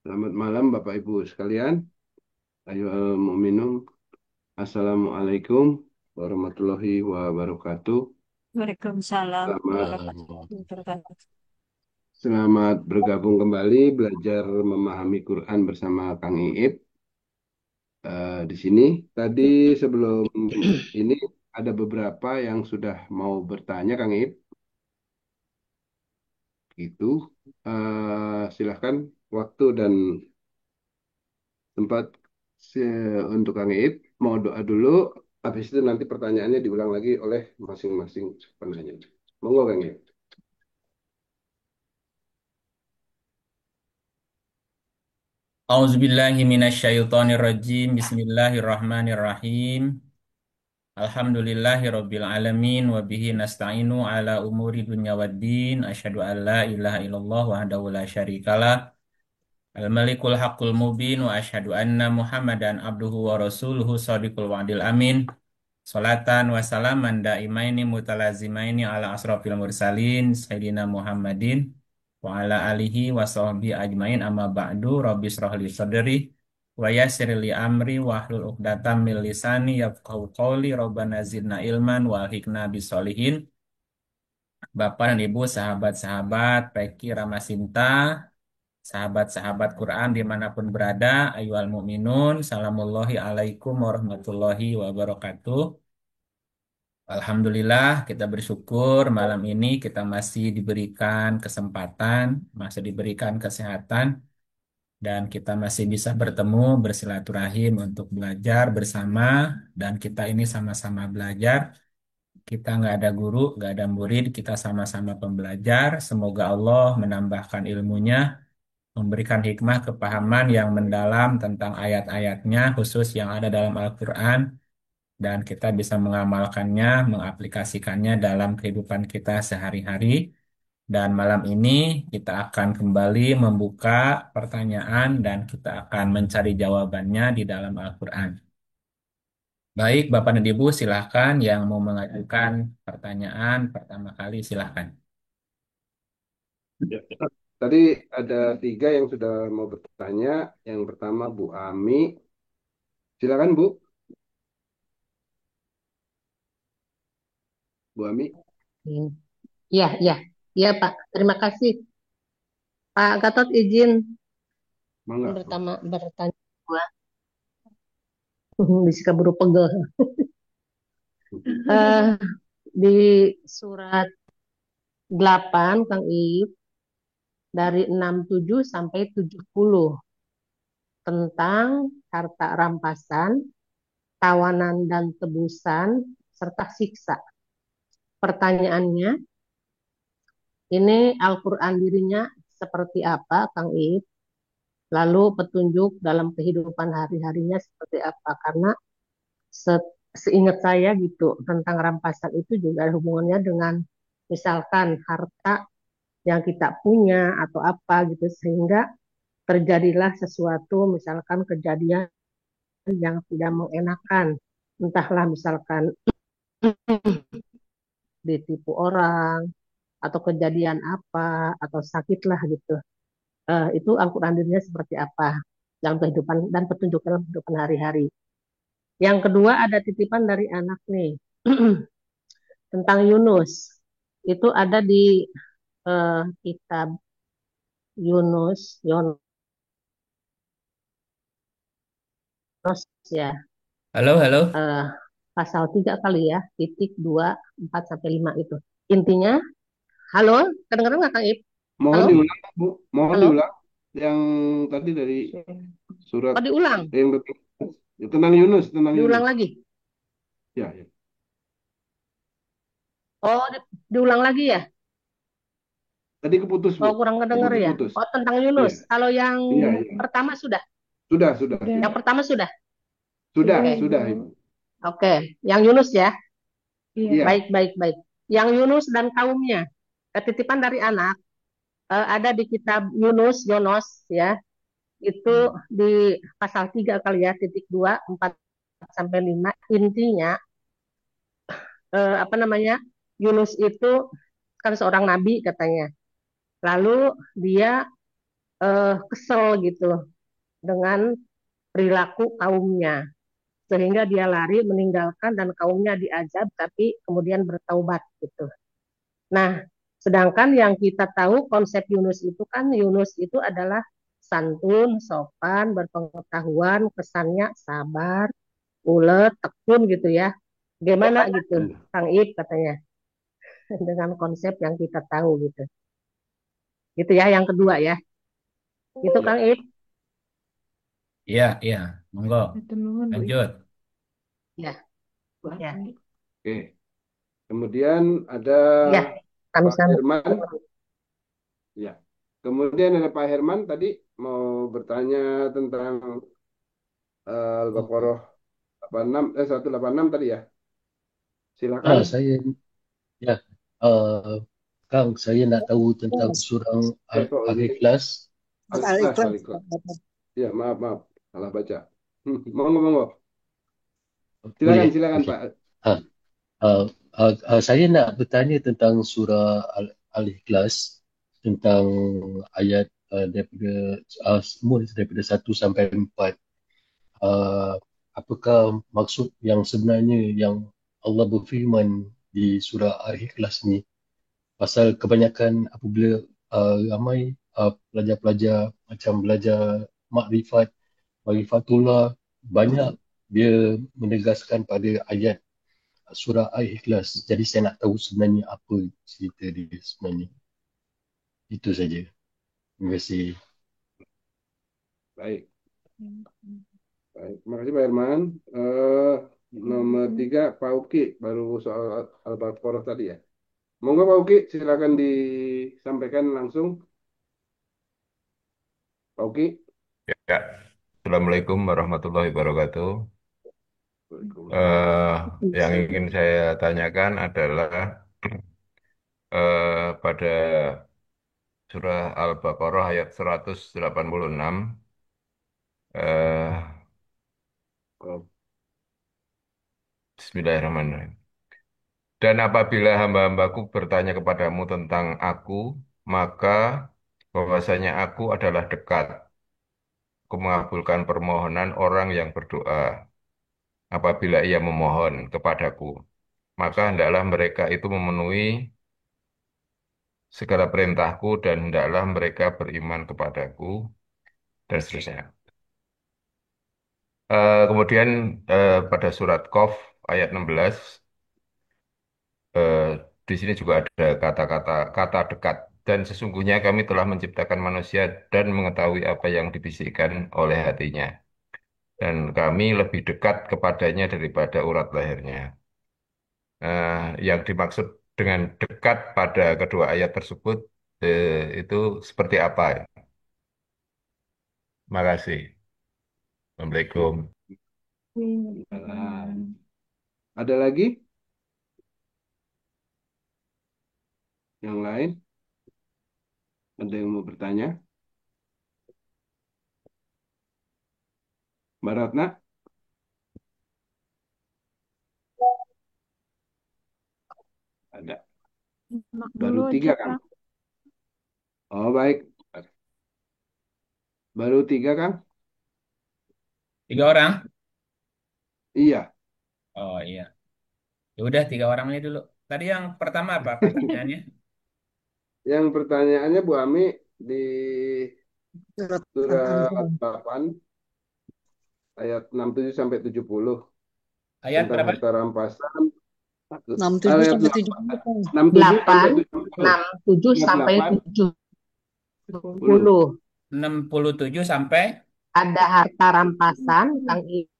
Selamat malam Bapak Ibu sekalian. Ayo minum. Assalamualaikum warahmatullahi wabarakatuh. Waalaikumsalam Selamat, warahmatullahi wabarakatuh. selamat bergabung kembali belajar memahami Quran bersama Kang Iip. Di sini tadi sebelum ini ada beberapa yang sudah mau bertanya Kang Iip. Itu silahkan waktu dan tempat untuk Kang Iip. Mau doa dulu. Habis itu nanti pertanyaannya diulang lagi oleh masing-masing penanya. Monggo Kang Iip. A'udzubillahi minasyaitonirrajim. Bismillahirrahmanirrahim. Alhamdulillahi rabbil alamin wa bihi nasta'inu ala umuri dunya waddin. Asyhadu an la ilaha illallah wahdahu la syarikalah. Al-Malikul Haqqul Mubin wa asyhadu anna Muhammadan abduhu wa rasuluhu shadiqul wa'dil amin. Salatan wa salaman daimaini mutalazimaini ala asrafil mursalin Sayyidina Muhammadin wa ala alihi wa sahbihi ajmain amma ba'du rabbi israh li sadri wa yassir li amri wa hlul 'uqdatam min lisani yafqahu qawli rabbana zidna ilman wa alhiqna bisolihin. Bapak dan Ibu, sahabat-sahabat Peki Ramasinta, sahabat-sahabat Quran dimanapun berada, ayyuhal mu'minun, salamullahi alaikum warahmatullahi wabarakatuh. Alhamdulillah, kita bersyukur malam ini kita masih diberikan kesempatan, masih diberikan kesehatan, dan kita masih bisa bertemu, bersilaturahim untuk belajar bersama, dan kita ini sama-sama belajar. Kita nggak ada guru, nggak ada murid, kita sama-sama pembelajar. Semoga Allah menambahkan ilmunya, memberikan hikmah kepahaman yang mendalam tentang ayat-ayatnya, khusus yang ada dalam Al-Quran, dan kita bisa mengamalkannya, mengaplikasikannya dalam kehidupan kita sehari-hari. Dan malam ini kita akan kembali membuka pertanyaan dan kita akan mencari jawabannya di dalam Al-Quran. Baik, Bapak dan Ibu, silahkan yang mau mengajukan pertanyaan pertama kali silahkan. Ya. Tadi ada tiga yang sudah mau bertanya. Yang pertama Bu Ami. Silakan Bu. Bu Ami. Hmm. Iya, iya, iya Pak. Terima kasih. Pak Gatot izin Mangga. pertama bertanya dua. Bisa keburu pegel. Eh, di surat 8 Kang Ip, dari 67 sampai 70 tentang harta rampasan, tawanan dan tebusan, serta siksa. Pertanyaannya, ini Al-Quran dirinya seperti apa, Kang Ip? Lalu petunjuk dalam kehidupan hari-harinya seperti apa? Karena seingat saya gitu, tentang rampasan itu juga ada hubungannya dengan misalkan harta yang kita punya atau apa gitu, sehingga terjadilah sesuatu, misalkan kejadian yang tidak mengenakan. Entahlah misalkan ditipu orang, atau kejadian apa, atau sakitlah gitu. Itu Al-Quran dirinya seperti apa dalam kehidupan dan petunjuk dalam kehidupan hari-hari. Yang kedua ada titipan dari anak nih tentang Yunus. Itu ada di kitab Yunus ya, Halo, halo. eh, pasal 3 kali ya, titik 2, 4 sampai 5 itu. Intinya, halo, kedengeran nggak Kang Ip? Mohon Halo, diulang Bu. Mohon halo. diulang. Yang tadi dari surat Oh, diulang, yang tentang Yunus, tentang diulang Yunus. lagi. Ya, ya. Oh, diulang lagi ya. Tadi keputus Bu. Oh, kurang kedenger Tadi ya. putus. Oh, tentang Iya, Yunus. Kalau yang iya, iya. pertama sudah. Sudah. Yang pertama sudah. Oke, Sudah Ibu. oke. Yang Yunus ya. Iya. Baik, baik, baik. Yang Yunus dan kaumnya. Ketitipan dari anak ada di kitab Yonos ya. Itu di pasal 3 kali ya, titik 2, 4 sampai 5. Intinya apa namanya? Yunus itu kan seorang nabi katanya. Lalu dia kesel gitu dengan perilaku kaumnya. Sehingga dia lari meninggalkan dan kaumnya diazab tapi kemudian bertaubat gitu. Nah, sedangkan yang kita tahu konsep Yunus itu kan Yunus itu adalah santun, sopan, berpengetahuan, kesannya sabar, ulet, tekun gitu ya. Gimana gitu, Hmm. Kang Ip katanya dengan konsep yang kita tahu gitu. Gitu ya, yang kedua ya. Itu Ya, Kang Ip. Iya, iya. Monggo. Lanjut. Ya, ya, oke. Kemudian ada ya. Kami Pak sambung. Herman. Ya. Kemudian ada Pak Herman tadi mau bertanya tentang Oh, Al-Baqarah 86, 186 tadi ya. Silakan. saya ya, uh, Kang, saya nak tahu tentang surah Kok ini Al-Ikhlas. Al-Ikhlas, Al-Ikhlas. Ya, maaf, maaf. Salah baca. Monggo, monggo. Silakan, Boleh, silakan okey. Pak. Ha, saya nak bertanya tentang surah Al-Ikhlas, tentang ayat daripada semua daripada 1 sampai 4. Uh, apakah maksud yang sebenarnya yang Allah berfirman di surah Al-Ikhlas ni? Pasal kebanyakan apabila ramai pelajar-pelajar macam belajar makrifatullah, banyak dia menegaskan pada ayat surah Al-Ikhlas. Jadi saya nak tahu sebenarnya apa cerita dia sebenarnya. Itu saja. Terima kasih. Baik, baik. Terima kasih Pak Herman. Nomor 3, Pak Uki. Baru soal Al-Baqarah tadi ya. Monggo Pak Uki, silakan disampaikan langsung. Pak Uki. Ya, Assalamualaikum warahmatullahi wabarakatuh. Waalaikumsalam. Eh, yang ingin saya tanyakan adalah pada surah Al-Baqarah ayat 186, eh, Oh, Bismillahirrahmanirrahim. Dan apabila hamba-hambaku bertanya kepadamu tentang aku, maka bahwasanya aku adalah dekat. Aku mengabulkan permohonan orang yang berdoa apabila ia memohon kepadaku. Maka hendaklah mereka itu memenuhi segala perintahku dan hendaklah mereka beriman kepadaku dan seterusnya. Kemudian pada surat Qaf ayat 16, eh, di sini juga ada kata dekat, dan sesungguhnya kami telah menciptakan manusia dan mengetahui apa yang dibisikkan oleh hatinya, dan kami lebih dekat kepadanya daripada urat lahirnya. Yang dimaksud dengan dekat pada kedua ayat tersebut itu seperti apa? Terima kasih. oke. Assalamualaikum. Ada lagi yang lain? Ada yang mau bertanya? Mbak Ratna? Ada. Mak Baru dulu aja, 3 kan? Kang. Oh, baik. Baru 3 kan? 3 orang? Iya. Oh iya. Ya udah 3 orang ini dulu. Tadi yang pertama apa pertanyaannya? Yang pertanyaannya Bu Ami di Surat surat Al-Anfal. 8 ayat 67 sampai 70 Ayat tentang berapa? harta rampasan. 67 Ayat sampai 67 sampai 8, 70. 67 Ayat sampai 8, 10. 70. 67 sampai Ada harta rampasan, Kang Ip,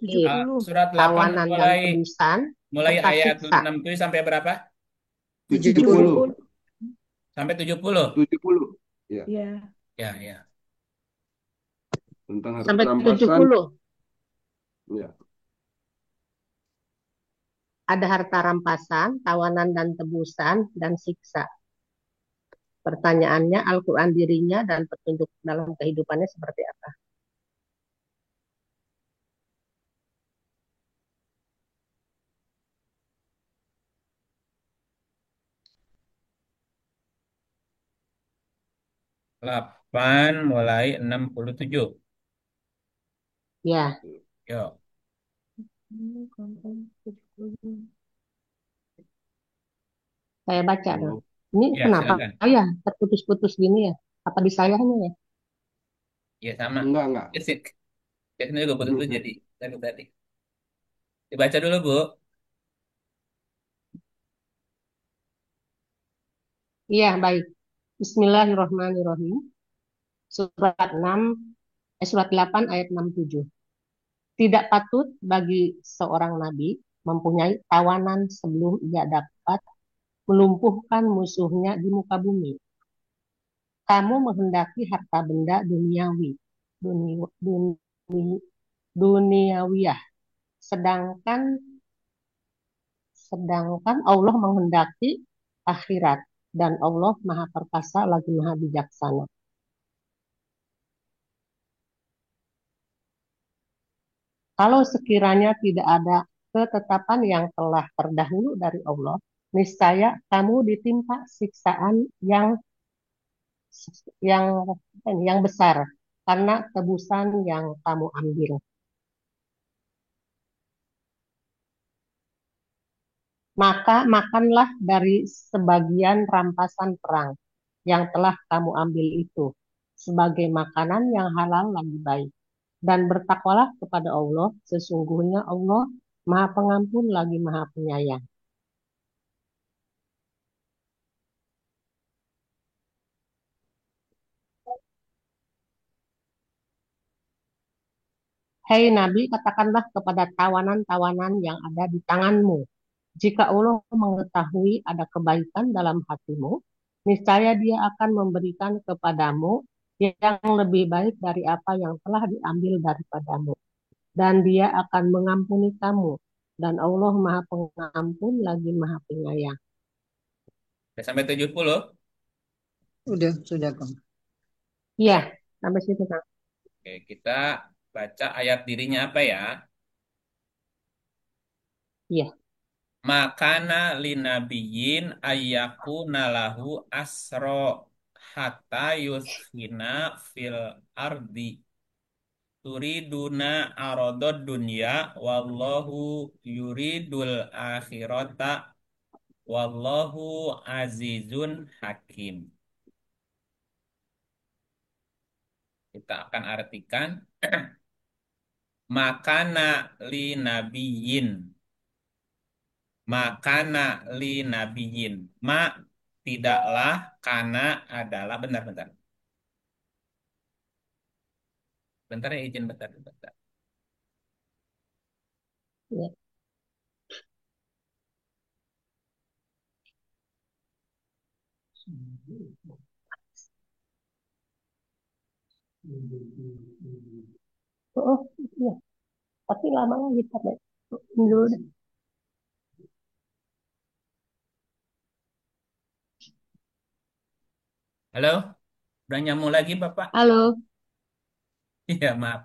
70. surat 8 tawanan dan mulai tebusan, mulai serta ayat siksa. 67 sampai berapa? 70. 70. 70. Sampai 70. 70. Ya, Ya. Ya, ya. tentang harta Sampai rampasan. 70. Ya. Ada harta rampasan, tawanan dan tebusan, dan siksa. Pertanyaannya, Al-Quran dirinya dan petunjuk dalam kehidupannya seperti apa? 8 mulai 67. Ya. Yuk. Saya baca dong. Oh, Ini Ya, kenapa silakan. ya terputus-putus gini ya? Apa di sayanya ya? Ya, sama. enggak. Kesik. Ya, ini juga putus Mm-mm. jadi. Tadi. Dibaca dulu, Bu. Iya, baik. Bismillahirrahmanirrahim. Surat 6, surat 8 ayat 67. Tidak patut bagi seorang nabi mempunyai tawanan sebelum ia dapat melumpuhkan musuhnya di muka bumi. Kamu menghendaki harta benda duniawi, duni- duni- duniawiyah, sedangkan sedangkan Allah menghendaki akhirat dan Allah Maha Perkasa lagi Maha Bijaksana. Kalau sekiranya tidak ada ketetapan yang telah terdahulu dari Allah, niscaya kamu ditimpa siksaan yang yang besar karena tebusan yang kamu ambil. Maka makanlah dari sebagian rampasan perang yang telah kamu ambil itu sebagai makanan yang halal lagi baik. Dan bertakwalah kepada Allah, sesungguhnya Allah Maha Pengampun lagi Maha Penyayang. Hei Nabi, katakanlah kepada tawanan-tawanan yang ada di tanganmu, jika Allah mengetahui ada kebaikan dalam hatimu, niscaya Dia akan memberikan kepadamu yang lebih baik dari apa yang telah diambil daripadamu. Dan Dia akan mengampuni kamu. Dan Allah Maha Pengampun lagi Maha Penyayang. Udah sampai 70. Sudah, Kang. Iya, sampai situ, Kang. Oke, kita baca ayat dirinya apa ya? Iya. Makana linabiyin ayyakuna lahu asro hatta yuskhina fil ardi. Turiduna aradod dunya wallahu yuridul akhirata wallahu azizun hakim. Kita akan artikan makana li nabiyin. Makana li nabiyin. Ma tidaklah karena adalah bentar-bentar. Bentar ya izin bentar. Iya. Oh, iya. Tapi lama lagi, Pak. Dulu. Halo, udah nyambung lagi Bapak? Halo. Iya, maaf.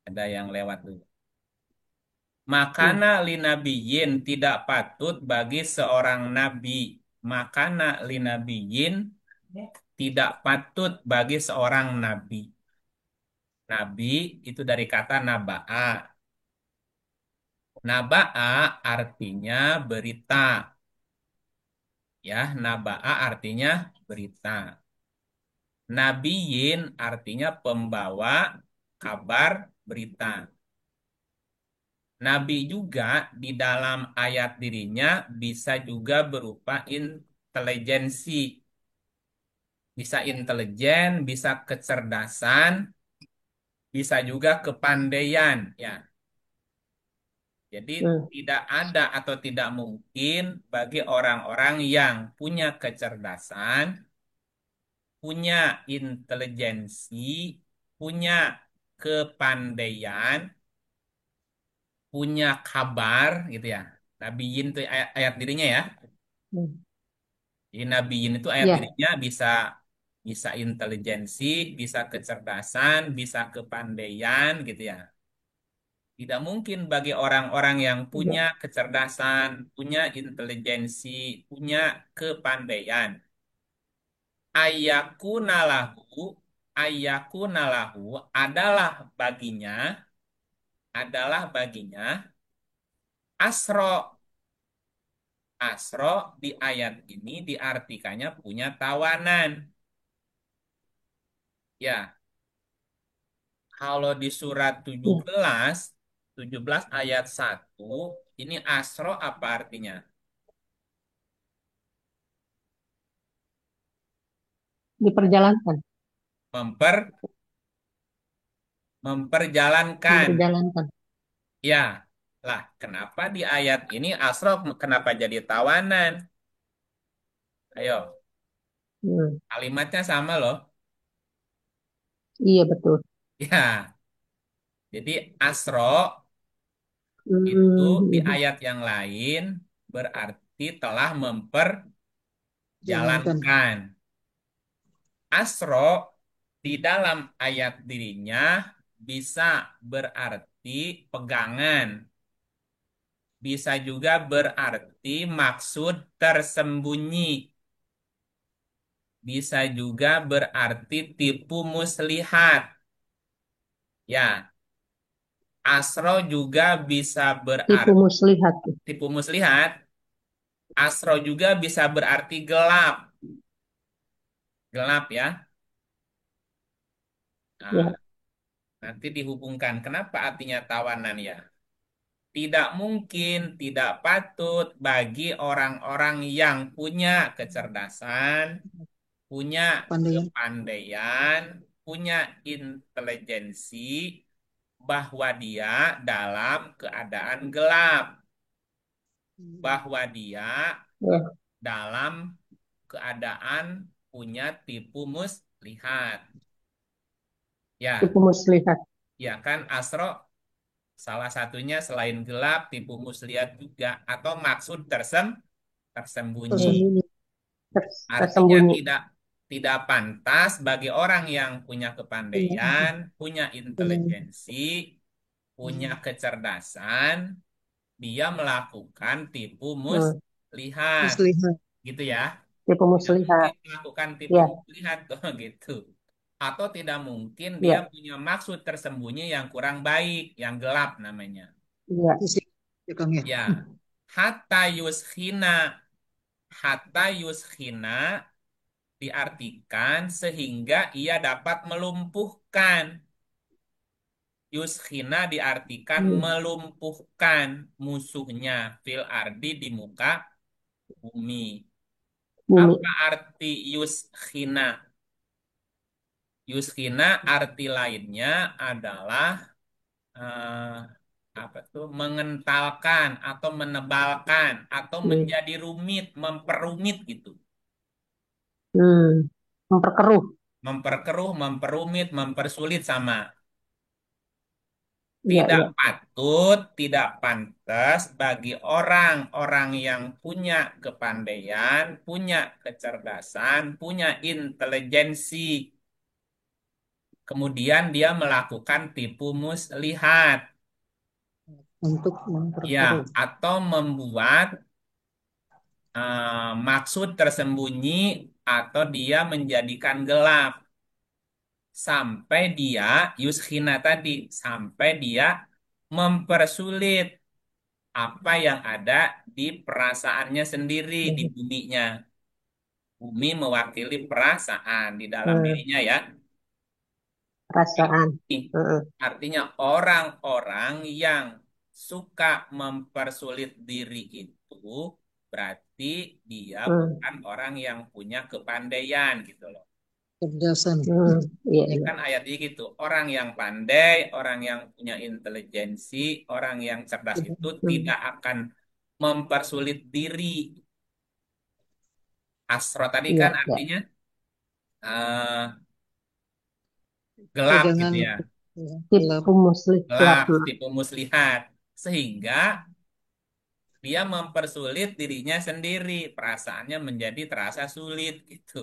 Ada yang lewat dulu. Hmm. Makana linabiyin tidak patut bagi seorang nabi. Makana linabiyin tidak patut bagi seorang nabi. Nabi itu dari kata naba'a. Naba'a artinya berita. Ya, naba'a artinya berita. Nabiyin artinya pembawa kabar berita. Nabi juga di dalam ayat dirinya bisa juga berupa intelijensi. Bisa intelijen, bisa kecerdasan, bisa juga kepandaian. Ya, jadi Hmm. tidak ada atau tidak mungkin bagi orang-orang yang punya kecerdasan, punya intelijensi, punya kepandaian, punya kabar gitu ya. Nabiyin itu ayat dirinya ya. Hmm. Jadi nabiyin itu ayat Iya. dirinya bisa bisa intelijensi, bisa kecerdasan, bisa kepandaian gitu ya. Tidak mungkin bagi orang-orang yang punya Iya. kecerdasan, punya intelijensi, punya kepandaian. Ayakunalahu, ayakunalahu adalah baginya asro. Asro di ayat ini diartikannya punya tawanan. Ya, kalau di surat Ya, 17 ayat 1, ini asro apa artinya? diperjalankan, Memper, memperjalankan. memperjalankan. Ya, lah kenapa di ayat ini asro kenapa jadi tawanan? Ayo, Hmm, kalimatnya sama loh. iya betul. Ya, jadi asro itu di Hmm, ayat yang lain berarti telah Jalankan. memperjalankan. Asro di dalam ayat dirinya bisa berarti pegangan, bisa juga berarti maksud tersembunyi, bisa juga berarti tipu muslihat. Ya, asro juga bisa tipu berarti muslihat. tipu muslihat. Asro juga bisa berarti gelap, gelap ya. Nah, Ya, nanti dihubungkan. Kenapa artinya tawanan ya? Tidak mungkin, tidak patut bagi orang-orang yang punya kecerdasan, punya Pandai. kepandaian, punya intelijensi, bahwa dia dalam keadaan gelap, bahwa dia ya, dalam keadaan punya tipu muslihat. Ya, tipu muslihat. ya kan Asro salah satunya selain gelap, tipu muslihat juga atau maksud tersembunyi. Tersembunyi. Artinya Tersembunyi. tidak tidak pantas bagi orang yang punya Punya, kepandaian, punya punya intelijensi, punya kecerdasan, dia melakukan tipu Hmm, muslihat, muslihat. gitu ya. tipu Tidak muslihat. mungkin melakukan tipu Ya, muslihat, gitu. Atau tidak mungkin dia ya, punya maksud tersembunyi yang kurang baik, yang gelap namanya. ya. Itu sih, ya Kang ya. Ya, hatta yushina, hatta yushina diartikan sehingga ia dapat melumpuhkan. Yushina diartikan Hmm, melumpuhkan musuhnya fil ardi di muka bumi. bumi. Apa arti yushina? Yushina arti lainnya adalah eh, apa tuh mengentalkan atau menebalkan atau Hmm, menjadi rumit, memperumit gitu. hmm. Memperkeruh. Memperkeruh, memperumit, mempersulit sama. Iya, Tidak iya. patut, tidak pantas bagi orang-orang yang punya kepandaian, punya kecerdasan, punya intelijensi. Kemudian dia melakukan tipu muslihat, Untuk ya, memperkeruh. atau membuat maksud tersembunyi atau dia menjadikan gelap sampai dia yushina tadi, sampai dia mempersulit apa yang ada di perasaannya sendiri di Hmm, buminya. Bumi mewakili perasaan di dalam hmm. dirinya ya. Perasaan. Hmm, Artinya orang-orang yang suka mempersulit diri itu berarti dia hmm, bukan orang yang punya kepandaian gitu loh. Kecerdasan. hmm. Iya, Ini iya. kan ayatnya gitu. Orang yang pandai, orang yang punya intelijensi, orang yang cerdas itu Hmm, tidak akan mempersulit diri. Asro tadi iya, kan iya. artinya eh, gelap Pegangan gitu ya. ya, gelap. Tipu muslihat. Gelap, Hmm, tipu muslihat. Sehingga dia mempersulit dirinya sendiri. Perasaannya menjadi terasa sulit gitu.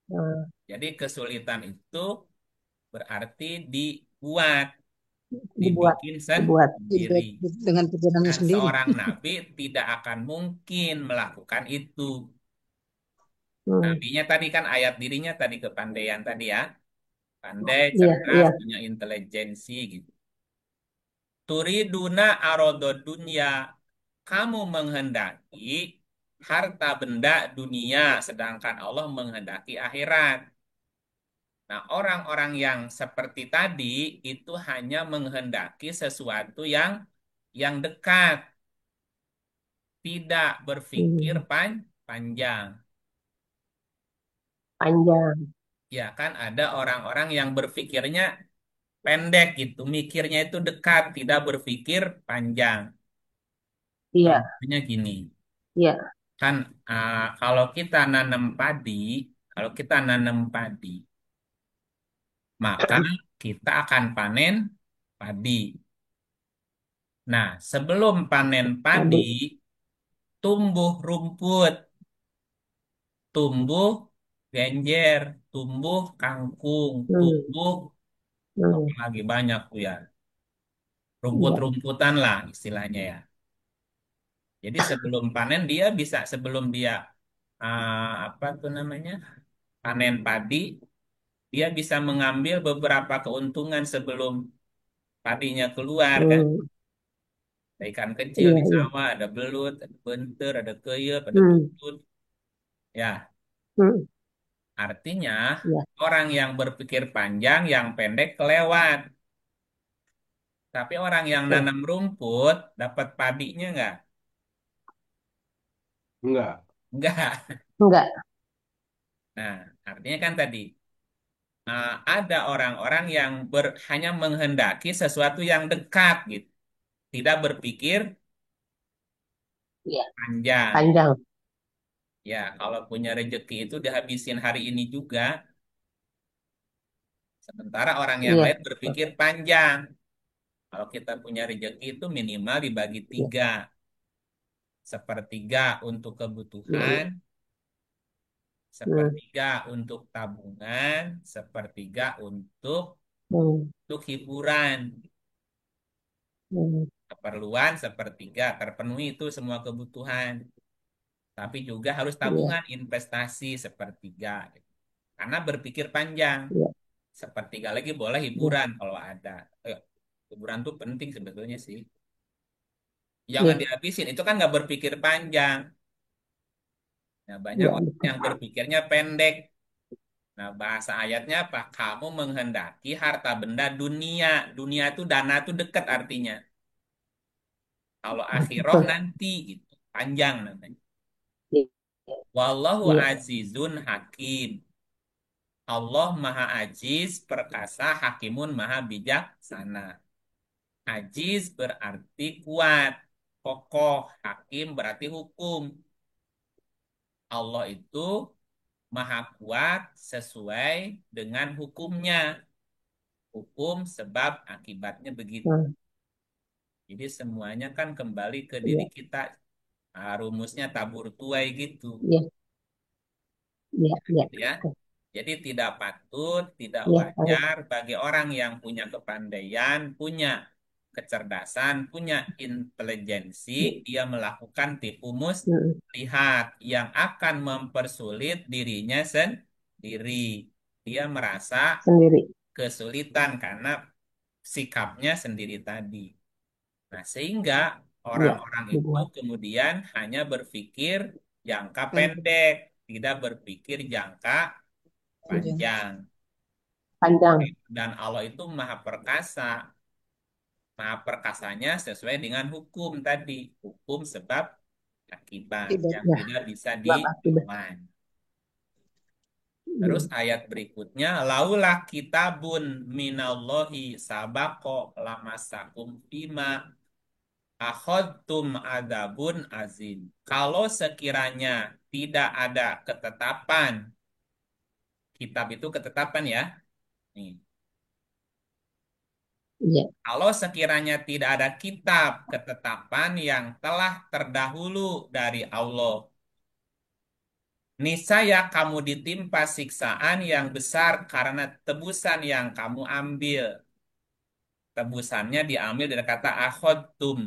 hmm. Jadi kesulitan itu berarti dibuat, Dibuat, dibikin dibuat. sendiri. Dengan perjalanannya Dan sendiri. seorang nabi tidak akan mungkin melakukan itu. Hmm. Nabinya tadi kan ayat dirinya tadi kepandaian tadi ya. Pandai, Iya, cerdas, iya. punya intelijensi gitu. Turiduna arodo dunia. Kamu menghendaki harta benda dunia, sedangkan Allah menghendaki akhirat. Nah, orang-orang yang seperti tadi itu hanya menghendaki sesuatu yang dekat, tidak berpikir Hmm. panjang. Panjang. Ya kan ada orang-orang yang berpikirnya pendek gitu, mikirnya itu dekat, tidak berpikir panjang. Iya, Contohnya gini, iya. kan kalau kita nanam padi, kalau kita nanam padi, maka kita akan panen padi. Nah, sebelum panen padi, Tadi. tumbuh rumput, tumbuh genjer, tumbuh kangkung, Hmm. tumbuh Hmm. lagi banyak tuh ya, Iya. rumput-rumputan lah istilahnya ya. Jadi sebelum panen dia bisa sebelum dia apa tuh namanya panen padi, dia bisa mengambil beberapa keuntungan sebelum padinya keluar kan. Hmm. Ada ikan kecil Iya, di iya. sawah, ada belut, ada bentir, ada keyup, ada Hmm. tutut. Ya, Hmm. artinya Iya. orang yang berpikir panjang, yang pendek kelewat. Tapi orang yang Tuh. nanam rumput dapat padinya nggak? Enggak. Nggak. Enggak. Nah, artinya kan tadi ada orang-orang yang hanya menghendaki sesuatu yang dekat gitu, tidak berpikir Iya. panjang. Panjang. Ya, kalau punya rezeki itu dihabisin hari ini juga, sementara orang yang Iya. lain berpikir panjang. Kalau kita punya rezeki itu minimal dibagi Iya. tiga, sepertiga untuk Iya. kebutuhan, Iya. Hmm. sepertiga untuk tabungan, sepertiga Hmm. untuk hiburan. Hmm. Keperluan sepertiga terpenuhi itu semua kebutuhan. Tapi juga harus Iya. tabungan investasi sepertiga. Gitu. Karena berpikir panjang. Iya. Sepertiga lagi boleh Iya. hiburan kalau ada. Eh, hiburan tuh penting sebetulnya sih. Jangan Iya. dihabisin. Itu kan nggak berpikir panjang. Nah, banyak Iya, orang betul. yang berpikirnya pendek. Nah, bahasa ayatnya apa? Kamu menghendaki harta benda dunia. Dunia itu dana itu dekat artinya. Kalau akhiroh Betul. nanti gitu. Panjang namanya. Iya. Wallahu Iya. azizun hakim. Allah maha aziz, perkasa, hakimun maha bijaksana. Aziz berarti kuat, kokoh, hakim berarti hukum. Allah itu maha kuat sesuai dengan hukumnya. Hukum sebab akibatnya begitu. Hmm. Jadi semuanya kan kembali ke diri Iya. kita. Rumusnya tabur tuai gitu. Iya. Iya. Iya. Gitu ya. Jadi tidak patut, tidak Iya. Tahu. wajar bagi orang yang punya kepandaian, punya kecerdasan, punya intelijensi, Iya. dia melakukan tipu Hmm. lihat yang akan mempersulit dirinya sendiri. Dia merasa Sendiri. kesulitan karena sikapnya sendiri tadi. Nah, sehingga Iya. orang-orang itu Dibuat. kemudian hanya berpikir jangka Panjang. pendek, tidak berpikir jangka Panjang. panjang. Panjang. Dan Allah itu maha perkasa. Maha perkasanya sesuai dengan hukum tadi. Hukum sebab akibat Tidak. yang Ya. tidak bisa Bab akibat. dilawan. Terus Hmm. ayat berikutnya, laulah kitabun minallahi sabako lamasakum fima akhadtum adabun azim. Kalau sekiranya tidak ada ketetapan, kitab itu ketetapan ya. Nih, Iya. kalau sekiranya tidak ada kitab ketetapan yang telah terdahulu dari Allah, niscaya kamu ditimpa siksaan yang besar karena tebusan yang kamu ambil. Tebusannya diambil dari kata akhodtum.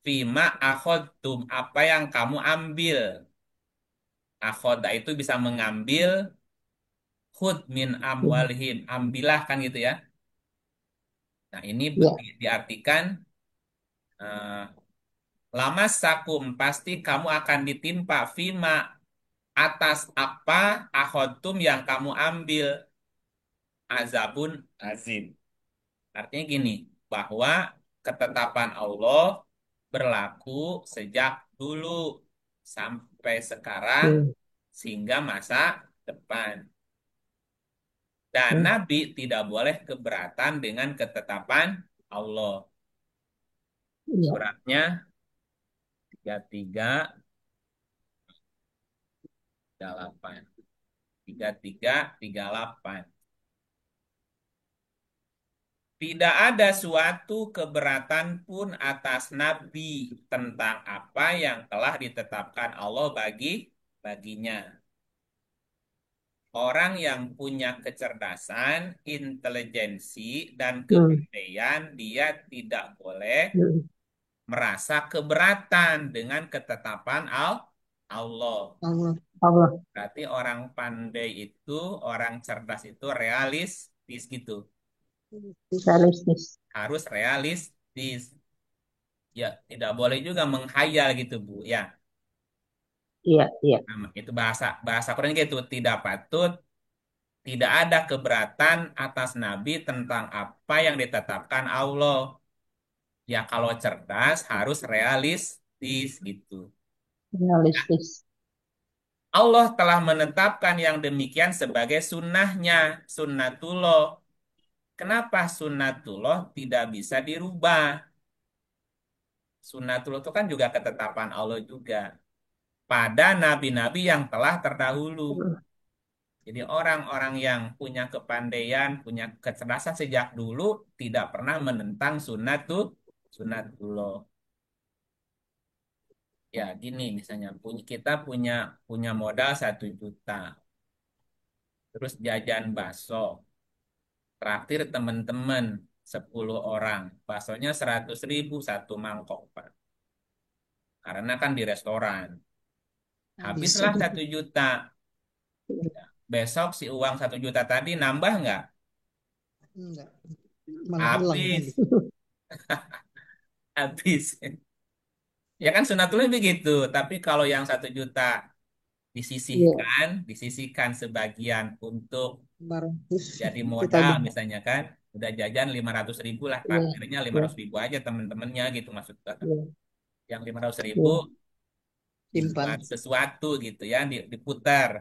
Fima akhodtum, apa yang kamu ambil. Akhoda itu bisa mengambil, khud min Hmm. amwalihim, ambillah kan gitu ya. Nah, ini Ya. diartikan eh, lama sakum pasti kamu akan ditimpa fima atas apa akhodtum yang kamu ambil azabun azim. Artinya gini, bahwa ketetapan Allah berlaku sejak dulu sampai sekarang Hmm. sehingga masa depan. Dan Hmm. Nabi tidak boleh keberatan dengan ketetapan Allah. Ya. Suratnya 33, 38. 33, 38. Tidak ada suatu keberatan pun atas Nabi tentang apa yang telah ditetapkan Allah baginya. Orang yang punya kecerdasan, intelijensi, dan Hmm. kepandaian, dia tidak boleh Hmm. merasa keberatan dengan ketetapan Allah. Allah. Allah. Berarti orang pandai itu, orang cerdas itu realistis gitu. Realistis. Harus realistis. Ya, tidak boleh juga menghayal gitu, Bu. Ya, Iya, iya. itu bahasa bahasa Quran gitu. Tidak patut, tidak ada keberatan atas Nabi tentang apa yang ditetapkan Allah. Ya, kalau cerdas harus realistis gitu. Realistis. Allah telah menetapkan yang demikian sebagai sunnahnya, sunnatullah. Kenapa sunnatullah tidak bisa dirubah? Sunnatullah itu kan juga ketetapan Allah juga pada nabi-nabi yang telah terdahulu. Hmm. Jadi orang-orang yang punya kepandaian, punya kecerdasan sejak dulu tidak pernah menentang sunnatullah. Ya, gini misalnya kita punya punya modal 1 juta, terus jajan bakso, traktir teman-teman 10 orang, baksonya 100.000 satu mangkok, Pak. Karena kan di restoran. Bisa. Habislah 1 juta. Besok si uang 1 juta tadi nambah nggak? Enggak. Malah hilang lagi. Habis, habis. Ya kan sunatullah begitu. Tapi kalau yang 1 juta Iya. disisihkan sebagian untuk Barang terus jadi kita modal bawa. misalnya kan. Udah jajan 500.000 lah, Iya. traktirnya lima Iya. ratus ribu aja temen-temennya gitu maksud Kakak. Iya. Yang 500.000 Iya. dibuat Simpan. sesuatu gitu ya, diputar.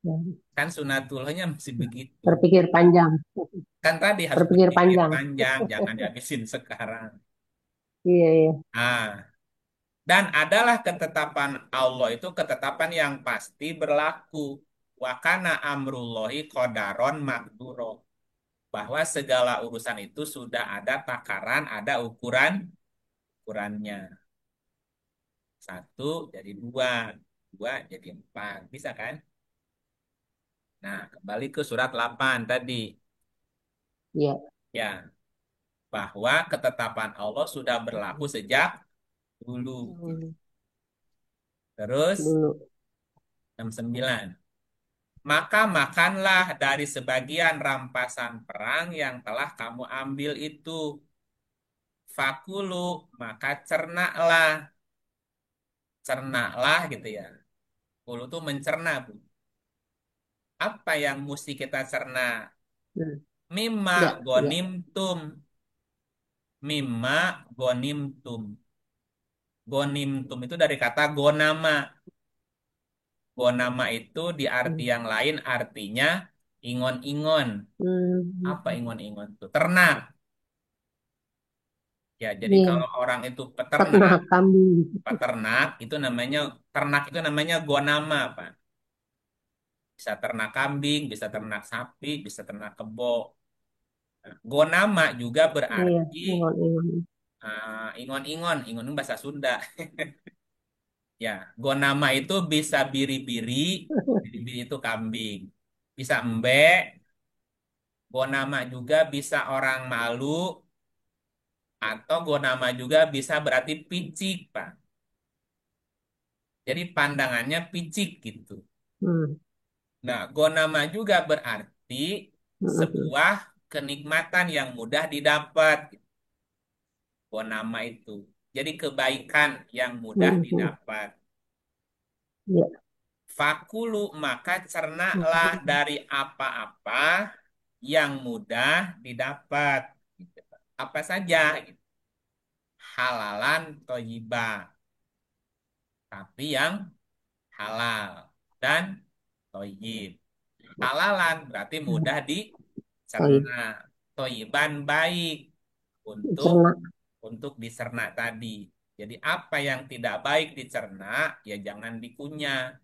Iya. Kan sunatullahnya masih begitu. Berpikir panjang. Kan tadi harus Berpikir berpikir panjang. panjang, jangan dihabisin sekarang. Iya, iya. Ah, dan adalah ketetapan Allah itu ketetapan yang pasti berlaku. Wa kana amrullahi qadaron makduro. Bahwa segala urusan itu sudah ada takaran, ada ukurannya. Satu jadi dua, dua jadi empat. Bisa kan? Nah, kembali ke surat 8 tadi. Iya. Ya, bahwa ketetapan Allah sudah berlaku sejak dulu. Terus, Dulu. 69. Maka makanlah dari sebagian rampasan perang yang telah kamu ambil itu. Fakulu, maka cernaklah. Cernaklah gitu ya. Kulu tuh mencerna, Bu. Apa yang mesti kita cerna? Hmm. Mimma Iya, iya. gonimtum. Mimma gonimtum. Gonimtum itu dari kata gonama. Gonama itu di arti Hmm. yang lain artinya ingon-ingon. Hmm. Apa ingon-ingon itu? Ternak. Ya, jadi Iya. kalau orang itu peternak, Peternak kambing. peternak itu namanya ternak itu namanya gonama, Pak. Bisa ternak kambing, bisa ternak sapi, bisa ternak kebo. Nah, gonama juga Iya. berarti Ingon-ingon. ingon-ingon, ingon itu bahasa Sunda. Ya, gonama itu bisa biri-biri, biri-biri itu kambing. Bisa embek, gonama juga bisa orang malu, atau gonama juga bisa berarti picik, Pak. Jadi pandangannya picik gitu. Hmm. Nah, gonama juga berarti Hmm. Hmm. sebuah kenikmatan yang mudah didapat. Gonama itu. Jadi kebaikan yang mudah Hmm. Hmm. didapat. Ya. Fakulu maka cernaklah Hmm. dari apa-apa yang mudah didapat. Gitu. Apa saja? Gitu. Halalan toyibah. Tapi yang halal dan toyib. Halalan berarti mudah Baik. dicerna. Toyiban baik untuk Cerna. dicerna tadi. Jadi apa yang tidak baik dicerna, ya jangan dikunyah.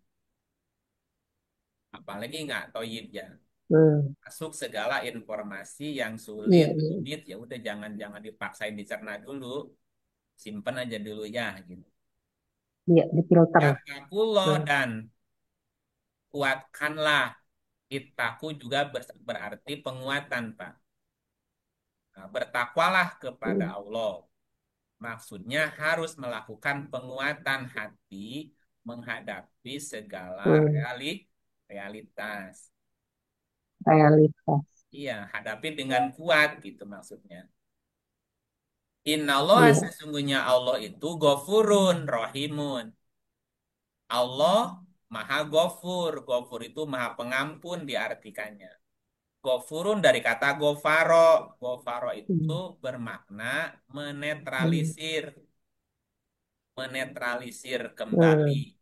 Apalagi nggak toyib ya. Hmm. Masuk segala informasi yang Iya, sulit, iya. rumit, ya udah jangan dipaksain dicerna dulu. Simpen aja dulu ya gitu. Iya, difilter. Yatakullah Hmm. dan kuatkanlah. Itaku juga berarti penguatan, Pak. Nah, bertakwalah kepada Hmm. Allah. Maksudnya harus melakukan penguatan hati menghadapi segala Hmm. realitas. Realitas. Iya, hadapi dengan kuat gitu maksudnya. Innallaha Iya. sesungguhnya Allah itu Ghafurun Rahimun. Allah Maha Ghafur. Ghafur itu Maha Pengampun diartikannya. Ghafurun dari kata gofaro. Gofaro itu Hmm. bermakna Hmm. menetralisir kembali. Hmm.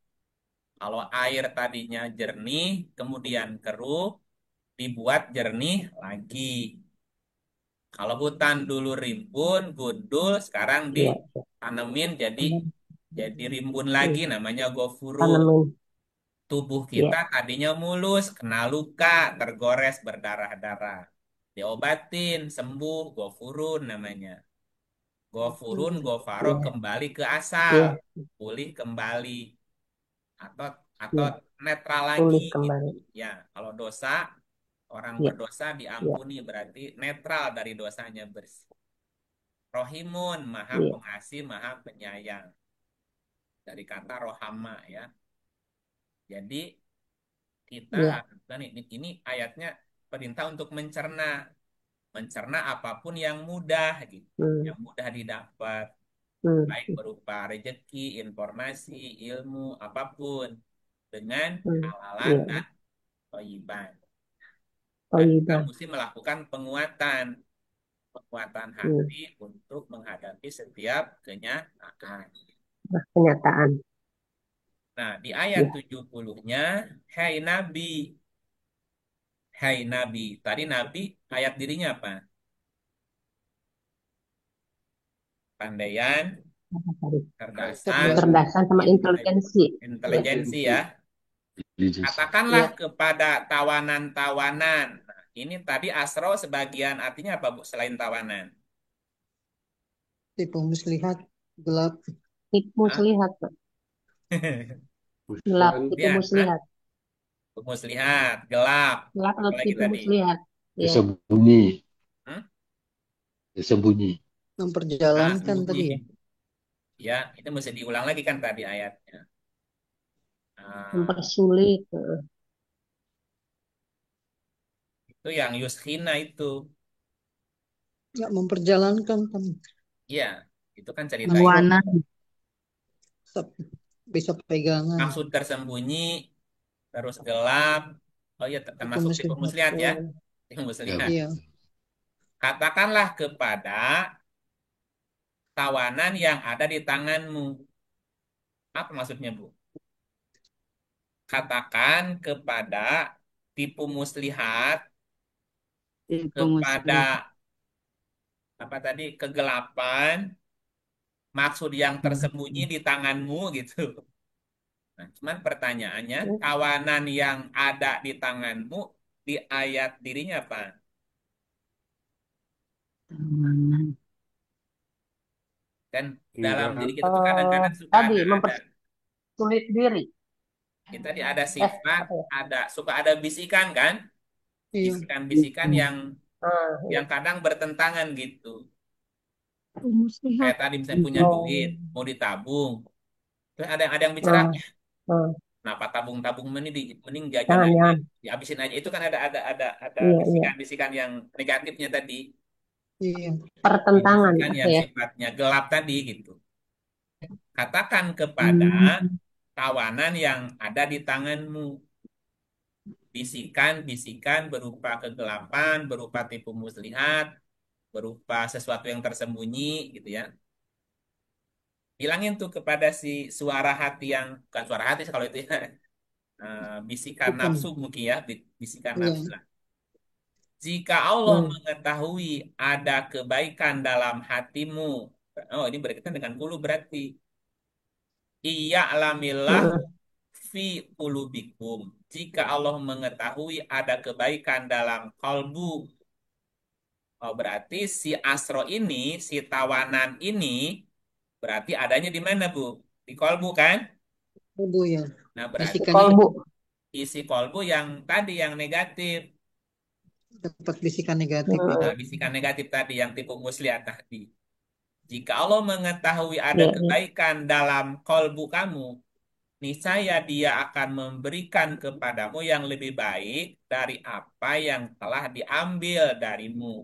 Kalau air tadinya jernih, kemudian keruh, dibuat jernih lagi. Kalau hutan dulu rimbun, gundul, sekarang Iya. ditanemin jadi rimbun lagi, Hmm. namanya gofurun. Tanaman. Tubuh kita Iya. tadinya mulus, kena luka, tergores berdarah-darah. Diobatin, sembuh, gofurun namanya. Gofurun, gofaro Iya. kembali ke asal, Iya. pulih kembali atau Iya. netral lagi Pulih gitu. kembali. Ya, kalau dosa orang Iya. berdosa Iya. diampuni berarti netral dari dosanya bersih. Rohimun, maha Iya. pengasih, maha penyayang. Dari kata rohama ya. Jadi kita Iya. harus, dan ini ayatnya perintah untuk mencerna apapun yang mudah gitu, Hmm. yang mudah didapat, Hmm. baik berupa rezeki, informasi, ilmu, apapun dengan Hmm. halalan Iya. dan thayyiban. Dan kita Toyiban. mesti melakukan penguatan Hmm. hati untuk menghadapi setiap kenyataan. Nah, kenyataan. Nah, di ayat Ya. 70-nya, Hai Nabi, Hai Nabi. Tadi Nabi ayat dirinya apa? Pandaian, Apa tadi? cerdasan, Cerdas. Kecerdasan sama inte- intelijensi. Iya. intelijensi ya. Intelijensi. Katakanlah Iya. kepada tawanan-tawanan. Nah, ini tadi asro sebagian artinya apa, Bu, selain tawanan? Tipu muslihat. Gelap. Tipu Hah? muslihat, Pak. Gelap. Busan, Tipu Lihat, hah? muslihat. Muslihat, gelap. Gelap atau Apalagi tipu tadi? muslihat. Iya. Tersembunyi. Hmm? Tersembunyi. Ah, Memperjalankan sembunyi. tadi ya. Ya, itu mesti diulang lagi kan tadi ayatnya. Ah, Mempersulit. itu yang yushina itu. Nggak memperjalankan kan. Iya, itu kan cerita itu. Nangkep. Buana. Bisa pegangan. Maksud tersembunyi, terus gelap. Oh iya, Tipu termasuk tipu muslihat. muslihat ya. Hmm. Tipu Ya, muslihat. Iya. Katakanlah kepada tawanan yang ada di tanganmu. Apa maksudnya, Bu? Katakan kepada tipu muslihat, Tipu muslihat. kepada apa tadi, kegelapan, maksud yang tersembunyi Hmm. di tanganmu gitu. Nah, cuman pertanyaannya, tawanan yang ada di tanganmu di ayat dirinya apa? Tawanan. Dan dalam enggak, diri kita tuh kadang-kadang suka Tadi ada mempersulit diri. kita ada sifat, Apa ya? suka ada bisikan kan? Iya. Bisikan-bisikan yang Iya. kadang bertentangan gitu. Tipu muslihat. Kayak tadi misalnya punya Oh. duit, mau ditabung. Terus ada yang bicara, Hmm. Hmm. Kenapa tabung-tabung mending jajan Jangan, aja, jangan. dihabisin aja. Itu kan ada Iya, iya. bisikan-bisikan yang negatifnya tadi, Iya. Pertentangan bisikan apa yang ya? sifatnya gelap tadi gitu. Katakan kepada Hmm. tawanan yang ada di tanganmu, bisikan-bisikan berupa kegelapan, berupa tipu muslihat, berupa sesuatu yang tersembunyi gitu ya. Bilangin tuh kepada si suara hati yang bukan suara hati sih kalau itu ya, bisikan Bukan. nafsu mungkin ya, bisikan nafsu Iya. lah. Jika Allah Hmm. mengetahui ada kebaikan dalam hatimu, oh ini berkaitan dengan hulu berarti. Iya'lamillah Hmm. fi qulubikum. Jika Allah mengetahui ada kebaikan dalam kalbu, oh berarti si Asro ini, si tawanan ini, berarti adanya di mana, Bu? Di kalbu kan? Tubuh ya. Nah, Di berarti Bisikannya kolbu. isi kalbu yang tadi yang negatif. dapat bisikan negatif Nah, itu. Hmm. bisikan negatif tadi yang tipu muslihat tadi. Jika Allah mengetahui ada Iya, iya. kebaikan dalam kalbu kamu, niscaya Dia akan memberikan kepadamu yang lebih baik dari apa yang telah diambil darimu.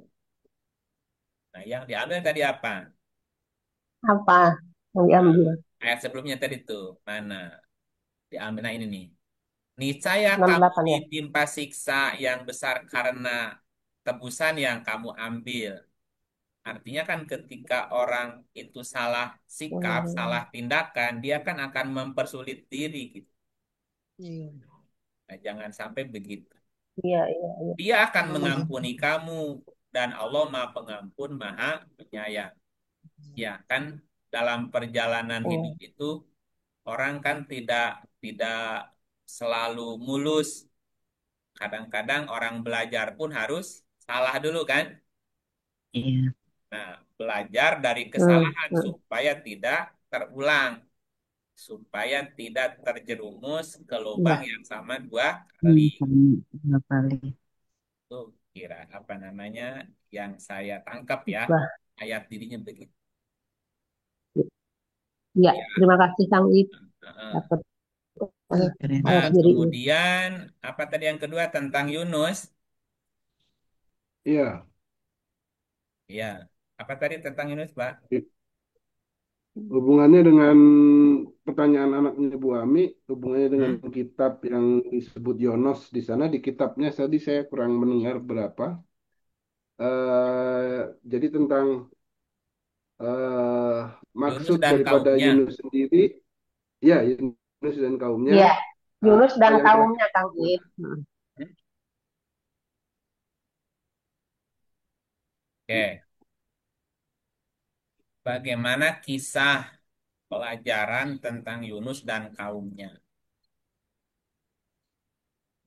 Nah, yang diambil tadi apa? Apa yang Nah, diambil? ayat sebelumnya tadi tuh, mana? Diambil, nah ini nih. Niscaya kamu 68 ya? ditimpa siksa yang besar karena tebusan yang kamu ambil. Artinya kan ketika orang itu salah sikap, salah Hmm. tindakan, dia kan akan mempersulit diri gitu. Iya. Nah, jangan sampai begitu. Iya, iya, iya. Dia akan Namanya. mengampuni kamu dan Allah Maha Pengampun, Maha Penyayang. Ya kan dalam perjalanan hidup Iya. itu orang kan tidak tidak selalu mulus. Kadang-kadang orang belajar pun harus salah dulu kan. Iya. Nah, belajar dari Hmm. kesalahan Hmm. supaya tidak terulang, supaya tidak terjerumus ke lubang Iya. yang sama dua kali. Dua kali. Itu kira apa namanya yang saya tangkap ya, Wah, ayat dirinya begitu. iya. Ya, Terima kasih Kang Ip. heeh. Dapat Iya. Keren. ayat Nah, dirinya. kemudian apa tadi yang kedua tentang Yunus? Iya, Ya, apa tadi tentang Yunus, Pak? hubungannya dengan pertanyaan anaknya Bu Ami, hubungannya dengan Hmm? kitab yang disebut Yonos di sana, di kitabnya tadi saya kurang mendengar berapa. Jadi tentang eh, Yunus maksud dan daripada kaumnya. Yunus sendiri, ya Yunus dan kaumnya, Iya. Yunus apa dan yang telah kaumnya Kang Ip. Hmm. Hmm? Oke, bagaimana kisah pelajaran tentang Yunus dan kaumnya?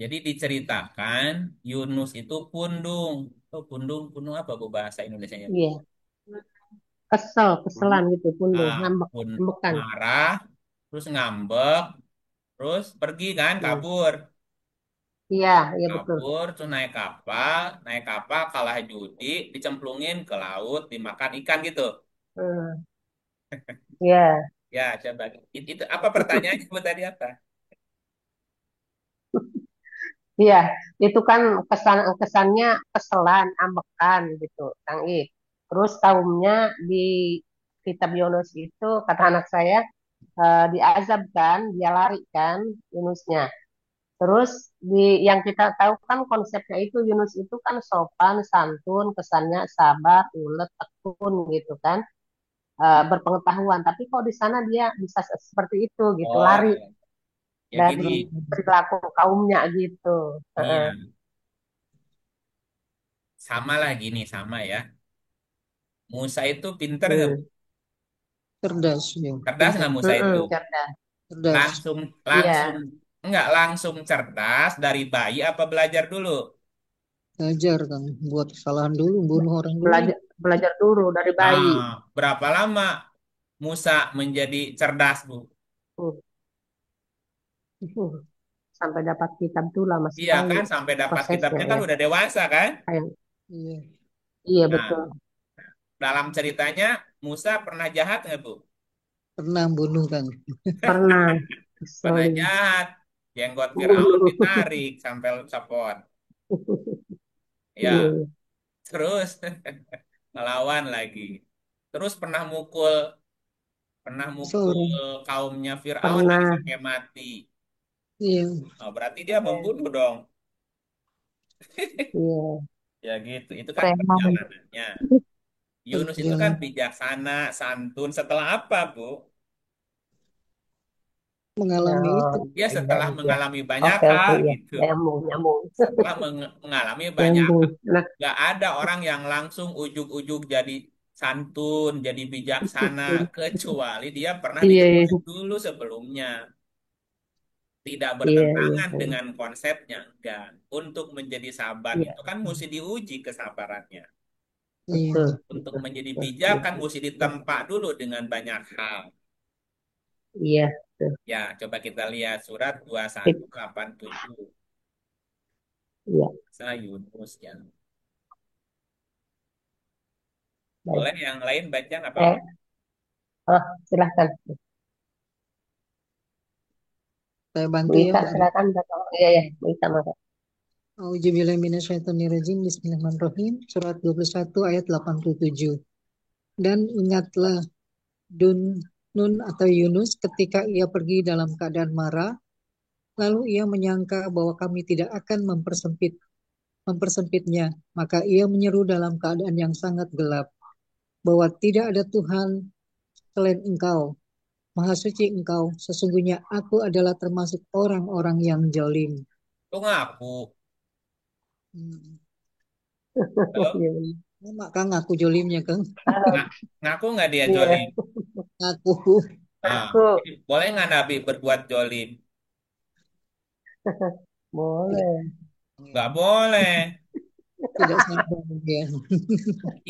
Jadi diceritakan Yunus itu pundung. Oh, pundung, pundung apa Bu bahasa Indonesianya? Iya. Keselan gitu, pundung, Ah, ngambek, pun ngambekan. marah, terus ngambek, terus pergi kan, Hmm. kabur. Iya, iya betul. Kabur, terus naik kapal kalah judi, dicemplungin ke laut, dimakan ikan gitu. Hmm. Iya. Ya, coba. Itu apa pertanyaannya Bu tadi apa? Iya, itu kan kesannya keselan, ambekan gitu, Kang Ip. Terus kaumnya di kitab Yunus itu kata anak saya diazab kan, dia lari kan Yunusnya. Terus yang kita tahu kan konsepnya itu Yunus itu kan sopan, santun, kesannya sabar, ulet, tekun gitu kan, berpengetahuan. Tapi kok di sana dia bisa seperti itu gitu, Oh, lari ya dari gini. perilaku kaumnya gitu. Heeh. Iya, sama lah gini, sama ya. Musa itu pinter nggak, Bu? Hmm. Cerdas ya. Cerdas Pintar. nggak Musa itu? Cerdas. Cerdas. Langsung, Iya, langsung, enggak langsung cerdas dari bayi apa belajar dulu? Belajar kan. Buat kesalahan dulu. Bunuh orang dulu. belajar belajar dulu dari bayi. Nah, berapa lama Musa menjadi cerdas, Bu? Hmm. Sampai dapat kitab tuh lama Iya sekali kan, sampai dapat prosesnya kitabnya kan ya. udah dewasa kan? Kayak, Iya. iya Nah, betul. dalam ceritanya Musa pernah jahat nggak, Bu? Pernah bunuh kan. Pernah Pernah keselin. jahat. Jenggot Firaun ditarik sampai sapot. Iya, Ya, iya. terus ngelawan lagi. Terus pernah mukul Seorang. kaumnya Firaun lagi Pernah. sampai mati. Iya. Oh, berarti dia membunuh dong. Iya, Ya gitu. Itu kan Preman. perjalanannya. Yunus itu kan Berjalan. bijaksana, santun. Setelah apa, Bu? ya, Mengalami oh, itu. Ya iya, setelah iya. mengalami banyak Oke, oke, hal iya. gitu. Nyambung, nyambung. Setelah mengalami banyak Nyambung. hal. Nah, Gak ada orang yang langsung ujuk-ujuk jadi santun, jadi bijaksana, kecuali dia pernah iya, iya, diuji dulu sebelumnya. Tidak iya, iya, bertentangan iya. dengan konsepnya. Enggak. Untuk menjadi sabar Iya, itu kan mesti diuji kesabarannya. Iya. betul, Untuk betul, menjadi betul, bijak kan betul, mesti betul. ditempa dulu dengan banyak hal. Iya, betul. Ya, coba kita lihat surat Sip. 2187. Iya, Saya Yunus ya. Boleh baik. yang lain baca nggak apa-apa? Eh, oh, silahkan. Saya bantu Bu ya, Ita, Mbak. silakan. Iya, ya, Bu Ita, maka. Auzubillahiminasyaitonirrajim. Bismillahirrahmanirrahim. Surat 21 ayat 87. Dan ingatlah Dun Nun atau Yunus ketika ia pergi dalam keadaan marah, lalu ia menyangka bahwa kami tidak akan mempersempitnya. Maka ia menyeru dalam keadaan yang sangat gelap, bahwa tidak ada Tuhan selain Engkau. Maha suci Engkau, sesungguhnya aku adalah termasuk orang-orang yang jolim. Tuh ngaku. Hmm. Halo? Iya, benar. Mak Kang, aku jolimnya Kang. Halo. Ngaku nggak dia Iya, jolim? Aku Ah, aku jadi boleh nggak Nabi berbuat jolim? tidak boleh. Nggak boleh. tidak sabar ya.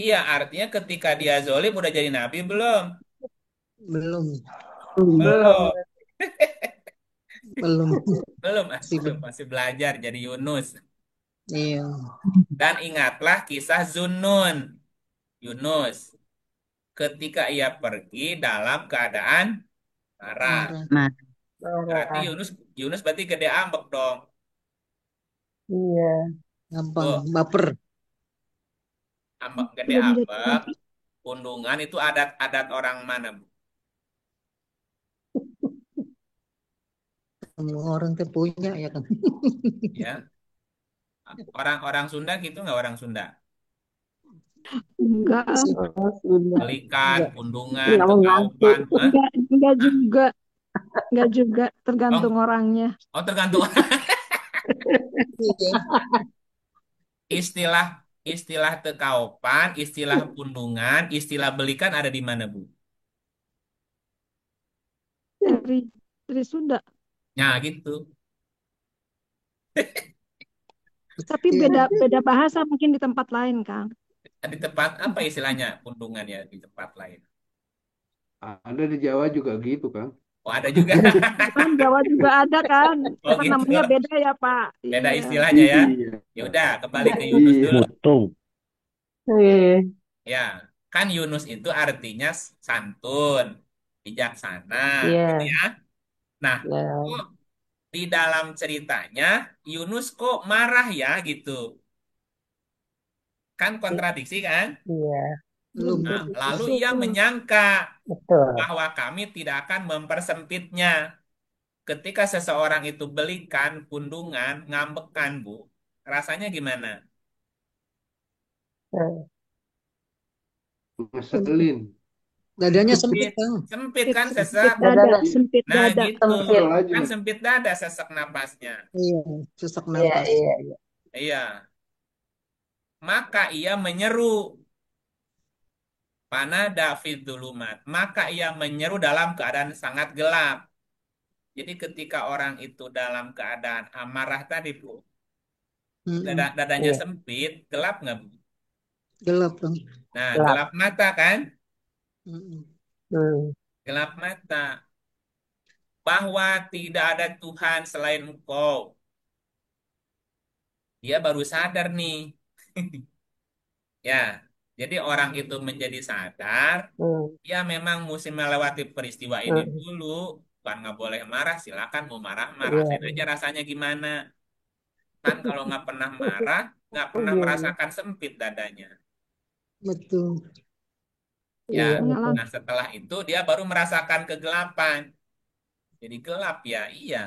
Iya, artinya ketika dia jolim udah jadi Nabi belum? Belum, Belum. Belum. belum. Belum, Masih belum. masih belajar jadi Yunus. Iya, Dan ingatlah kisah Zunnun, Yunus, ketika ia pergi dalam keadaan marah. marah. Nah, Berarti Marah. Yunus Yunus berarti gede ambek dong. Iya. Gampang, Bu, baper. ambek gede belum jadi ambek, nabi. pundungan itu adat-adat orang mana, Bu? Semua orang tuh punya ya kan. Ya, orang-orang Sunda gitu nggak orang Sunda? Enggak, Sih, Oh, sudah. Belikan, enggak. pundungan, Nggak mau ngaku. kekaupan, Hah? enggak Hah? juga, enggak juga, tergantung Oh, orangnya. oh tergantung Iya, istilah istilah tekaupan, istilah pundungan, istilah belikan ada di mana, Bu? Dari Sunda. Nah, gitu. Tapi iya. beda beda bahasa mungkin di tempat lain, Kang. Di tempat apa istilahnya pundungan ya di tempat lain? Ada di Jawa juga gitu, Kang. Oh, ada juga. Kan Jawa juga ada kan. Oh, Cuma gitu. namanya beda ya, Pak. Beda Iya. istilahnya ya. Iya. Ya udah, kembali ke Yunus Iya. dulu. Iya. Ya, kan Yunus itu artinya santun, bijaksana, gitu Iya. ya. Nah, Ya. kok di dalam ceritanya Yunus kok marah ya gitu? Kan kontradiksi kan? Iya. Belum Belum. Nah, jadi lalu ia rasul. menyangka Betul. bahwa kami tidak akan mempersempitnya. Ketika seseorang itu belikan pundungan, ngambekan, Bu. Rasanya gimana? Nah, Ngeselin. Dadanya sempit Sempit. Kang. Sempit Sempit, kan sempit sesak? dada, dadanya Iya. sempit Nah, dada. gitu. sempit. Kesel aja. Kan sempit dada sesak napasnya. Iya, sesak Iya, nafas. iya, iya. Iya. Maka ia menyeru. Panada fid dulumat. Maka ia menyeru dalam keadaan sangat gelap. Jadi ketika orang itu dalam keadaan amarah tadi, Bu, Mm-mm. dadanya Iya. sempit, gelap nggak, Bu? Gelap Kang. Nah, Gelap. gelap mata kan? Mm-mm. Hmm. Gelap mata. Bahwa tidak ada Tuhan selain Engkau. Dia baru sadar nih. Ya, jadi orang itu menjadi sadar, Hmm. ya memang mesti melewati peristiwa ini Hmm. dulu. Bukan nggak boleh marah, silakan mau marah, Iya, rasain aja rasanya gimana. Kan kalau nggak pernah marah, nggak pernah iya, iya, merasakan sempit dadanya. Betul. Ya, iya, betul. nah setelah itu dia baru merasakan kegelapan. Jadi gelap ya, iya.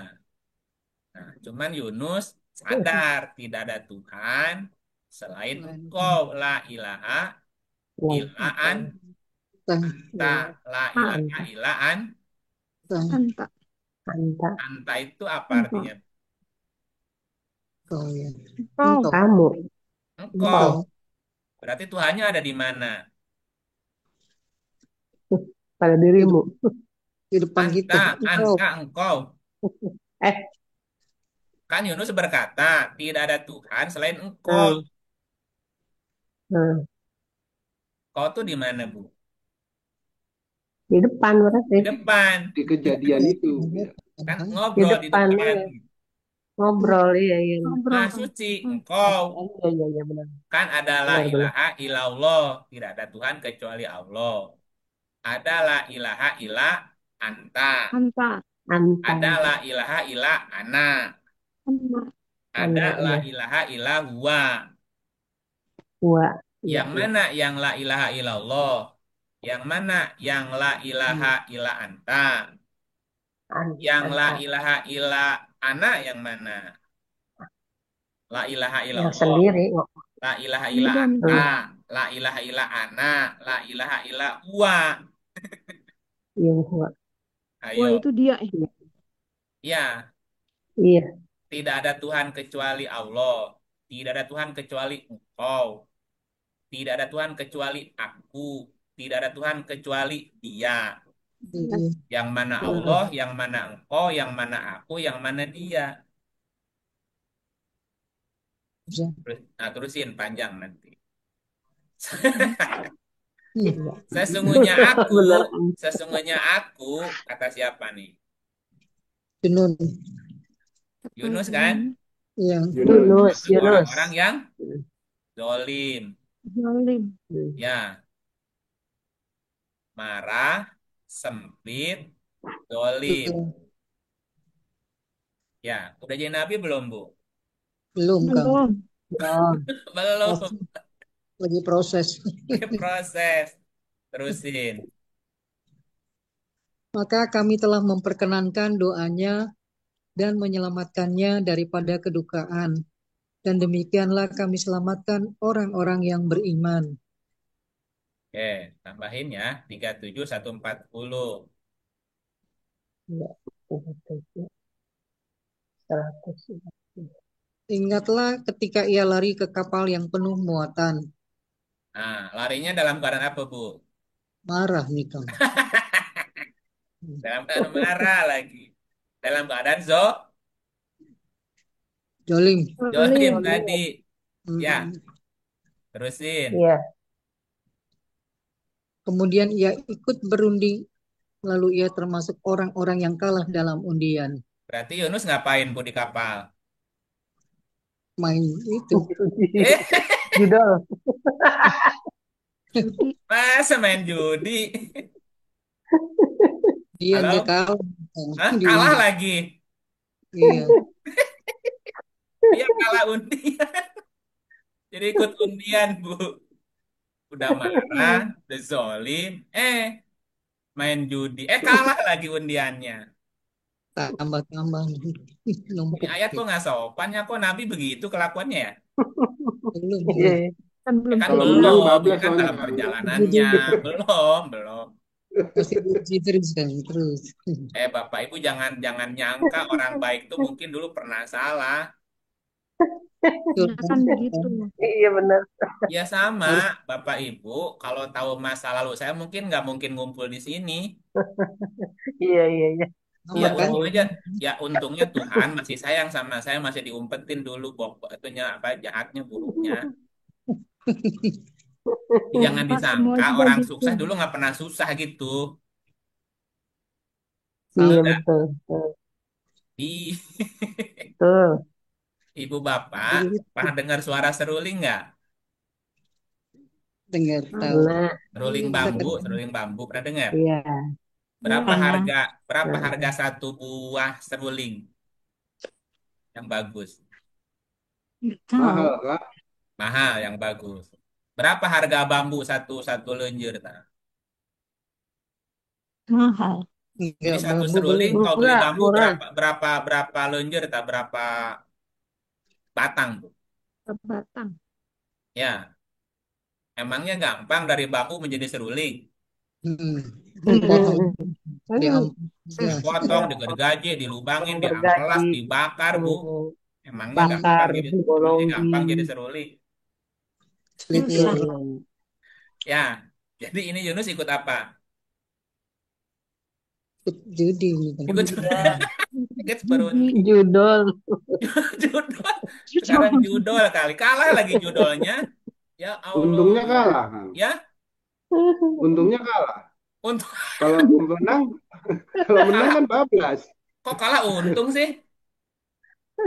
Nah, cuman Yunus sadar tidak ada Tuhan selain Selain Engkau, la ilaha Yang illa an Tuhan, anta, iya, la ilaha anta, illa an Tuhan, Anta. anta, anta itu apa Engkau. artinya? Kau ya. Engkau. Engkau, kamu, Engkau. engkau, engkau Berarti Tuhannya ada di mana? pada di, dirimu. di depan kita. Anta, Engkau, anta, engkau. Eh, Kan Yunus berkata, tidak ada Tuhan selain Engkau. hmm, hmm. Kau tuh di mana, Bu? Di depan berarti, Di depan. Di kejadian itu, ya. Kan Tuhan. di ngobrol di depan, depan. iya. Ngobrol, iya, iya, iya. Nah, Ngobrol. suci, Hmm. engkau. Iya, iya, iya, benar, Kan adalah benar, benar. ilaha illallah. Tidak ada Tuhan kecuali Allah. Adalah ilaha illa anta. Anta. Anta, Adalah ilaha illa ana. Anta. anda, Adalah iya, ilaha illa huwa. dua, iya, Yang iya, mana yang la ilaha illallah? Yang mana yang la ilaha illa anta? Yang la anta, ilaha illa ana yang mana? La ilaha yang illallah. sendiri, kok. La ilaha illa Sendiri Anta. anta. Hmm, La ilaha illa ana. La ilaha illa huwa. yang dua, Wah, Ayo. itu dia. iya, Ya, iya, tidak ada Tuhan kecuali Allah. Tidak ada Tuhan kecuali Engkau. Tidak ada Tuhan kecuali aku. Tidak ada Tuhan kecuali Dia. Jadi, Yang mana hmm, Allah, yang mana Engkau, yang mana aku, yang mana Dia. bisa. Nah, terusin panjang nanti. Hmm. iya, Sesungguhnya aku, benar, sesungguhnya aku, kata siapa nih? Junun. Yunus kan? Yang Yunus. Yunus, Maksud Yunus, orang-orang yang hmm, zolim. Zalim. hmm. Ya, marah, sempit, zolim. Ya, udah jadi nabi belum, Bu? belum, Kang. Belum. Oh, Belum. Lagi proses. Proses. Terusin. Maka kami telah memperkenankan doanya dan menyelamatkannya daripada kedukaan. Dan demikianlah kami selamatkan orang-orang yang beriman. Oke, tambahin ya. 37140. iya, 37, 100, Ingatlah ketika ia lari ke kapal yang penuh muatan. Nah, larinya dalam keadaan apa, Bu? Marah nih, Kang. Dalam keadaan marah lagi. Dalam keadaan Jolim. zolim Zalim. tadi. Ya, Hmm. terusin. iya, Kemudian ia ikut berunding, lalu ia termasuk orang-orang yang kalah dalam undian. Berarti Yunus ngapain, Bu, di kapal? Main itu. Eh, judul, Judi. masa main judi? Dia Halo? kalah Hah? di Kalah undian. lagi. Iya. Dia kalah undian. Jadi ikut undian, Bu. Udah marah, udah zolim. Main judi. Kalah lagi undiannya. Tambah-tambah Ini numpuk. ayat kok nggak sopan ya? Kok Nabi begitu kelakuannya ya? Belum, iya, belum. iya. Kan belum Kan Kalau selesai. menang belum. Ini bablas kan soalnya dalam kan. perjalanannya. Belum, belum. Masih diuji terus, kan? Terus. Bapak Ibu jangan jangan nyangka orang baik tuh mungkin dulu pernah salah. Betul, Ya kan? kan begitu. Iya, benar, Ya sama, Harus Bapak Ibu. Kalau tahu masa lalu saya mungkin nggak mungkin ngumpul di sini. iya, iya, iya, Ya sama, kan? untung betul, aja. Ya untungnya Tuhan masih sayang sama saya, masih diumpetin dulu itunya apa jahatnya buruknya. Jadi jangan Bapak semua disangka juga orang gitu. sukses dulu nggak pernah susah gitu. iya, Udah betul, betul, di betul, Ibu Bapak Jadi pernah dengar suara seruling nggak? dengar tahu. nah, Seruling Kita bambu, kan seruling bambu pernah dengar? iya, Berapa Tanah. harga berapa Nah, harga satu buah seruling yang bagus? Nggak Mahal, tahu. Kak. Mahal yang bagus. Berapa harga bambu satu satu lenjer? Ta? Mahal. Jadi Enggak, satu bambu seruling belum. kau beli murah, bambu murah. berapa berapa berapa lenjer tak berapa batang tuh? Batang. Ya, emangnya gampang dari bambu menjadi seruling? Hmm. Dipotong, Hmm. Hmm. diamplas aja. Dipotong, digergaji, dilubangin, diamplas, Gergaji, dibakar, Bu. hmm, Emangnya gampang bakar, jadi emangnya digolong di. gampang jadi seruling? Selitnya Iya, Susah. iya, doang. iya. Ya, jadi ini Yunus ikut apa? Ikut judi gitu. Ikut Ya, ikut Jadi perunding. judol. Judol. Sekarang judul. judol kali. Kalah lagi judolnya. Ya Untungnya Allah. kalah, Kang. Ya, Untungnya kalah. untuk Kalau menang, kalau menang kalah. kan bablas. Kok kalah untung sih?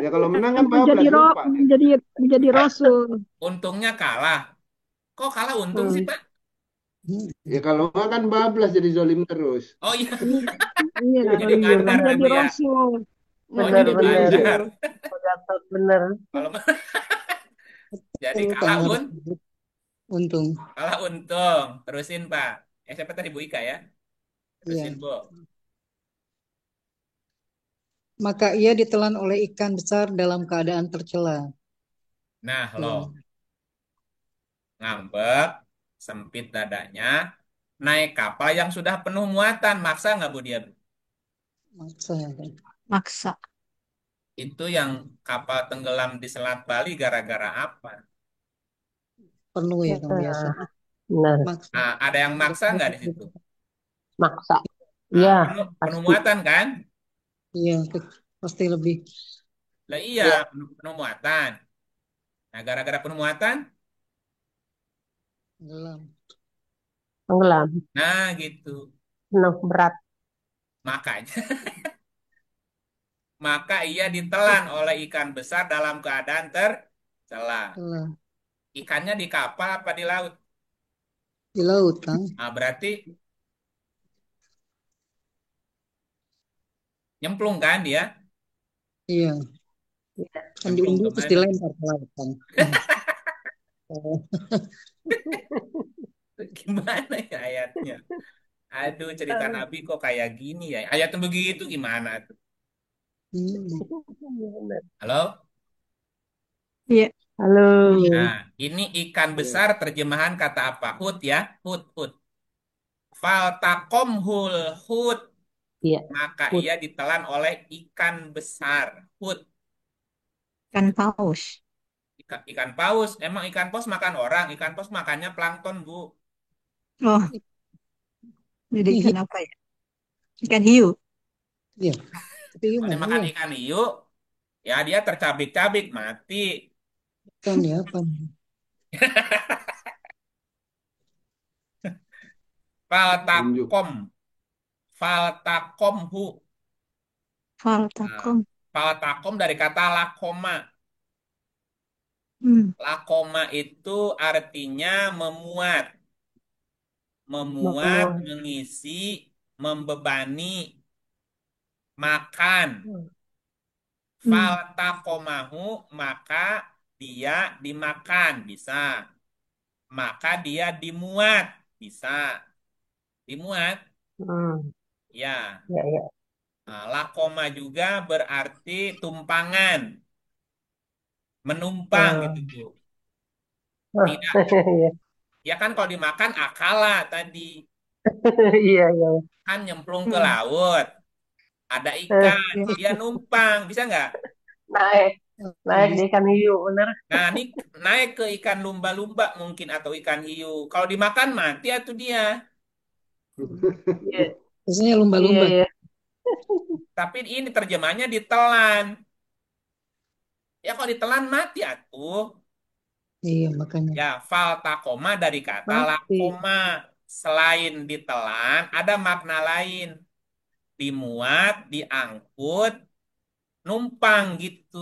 Ya kalau menang kan Menjadi bablas, lupa dia. menjadi rasul. Untungnya kalah. Kok kalah untung sih, Hmm. Pak? Hmm. Ya kalau enggak kan bablas jadi zolim terus. Oh iya, Iya, iya. jadi Iya, bandar benar. Menjadi nanti ya. rasul. Oh, Mm, Benar, jadi jadi benar. Iya, bandar. rasul. Gatot, benar. Kalau jadi betul kalah Kang harus untung. kalah untung. Terusin, Pak. Siapa tadi Bu Ika ya? Terusin, Iya. Bu. Maka ia ditelan oleh ikan besar dalam keadaan tercela. Nah, lo Tuh, ngambek, sempit dadanya, naik kapal yang sudah penuh muatan. Maksa nggak Bu dia? maksa kan. Maksa. Itu yang kapal tenggelam di Selat Bali gara-gara apa? Penuh ya Kang biasa. Nah, benar. Maksa. Nah, ada yang maksa nggak di situ? Maksa. Nah, Iya, penuh pasti. muatan kan? Iya, pasti lebih Lah iya, Iya, penuh muatan. Nah, gara-gara penuh muatan, tenggelam. tenggelam. nah gitu. Penuh berat. Makanya, maka ia ditelan oleh ikan besar dalam keadaan tercela. Telah Ikannya di kapal apa di laut? di laut Kang. Nah, berarti nyemplung kan dia? Iya, Iya. kan Nyemplung diunduh terus kemana? dilempar ke laut Kang. Oh, Gimana ya ayatnya? Aduh, cerita Nabi kok kayak gini ya? Ayat yang begitu gimana tuh? hmm. Benar. Halo? Iya. Halo. Nah, ini ikan Ya. besar terjemahan kata apa? Hut ya, hut, hut. Faltakomhul hut, Iya. maka Put. ia ditelan oleh ikan besar. Hut, Ikan paus. ikan paus. Emang ikan paus makan orang? Ikan paus makannya plankton, Bu. Oh, jadi Iya, ikan apa ya? Ikan hiu. iya. Tapi Kalau dia gimana makan ya? ikan hiu, ya dia tercabik-cabik, mati. Ikan ya apa? Unjuk. Faltakom, faltakomhu. Nah, Faltakom. faltakom dari kata lakoma. Hmm. Lakoma itu artinya memuat, memuat, Memuat. mengisi, membebani, makan. Hmm. Faltakomahu, maka dia dimakan, bisa. Maka dia dimuat, bisa. Dimuat, Hmm. ya. Ya, ya. Nah, lakoma juga berarti tumpangan, menumpang gitu, Hmm. Bu. Oh, Tidak, iya. ya kan kalau dimakan akala tadi, Iya, iya. kan nyemplung ke Hmm. laut, ada Eh, ikan, Ya. dia numpang, bisa nggak? naik. Oh, Naik di bisa. ikan hiu, bener. Nah, ini naik ke ikan lumba-lumba mungkin atau ikan hiu. Kalau dimakan mati atau dia. Iya, Biasanya iya, lumba-lumba. iya. Tapi ini terjemahnya ditelan. Ya kalau ditelan mati atuh. Iya, makanya. Ya, faltakoma dari kata Mati. lakoma. Selain ditelan, ada makna lain. Dimuat, diangkut, numpang gitu.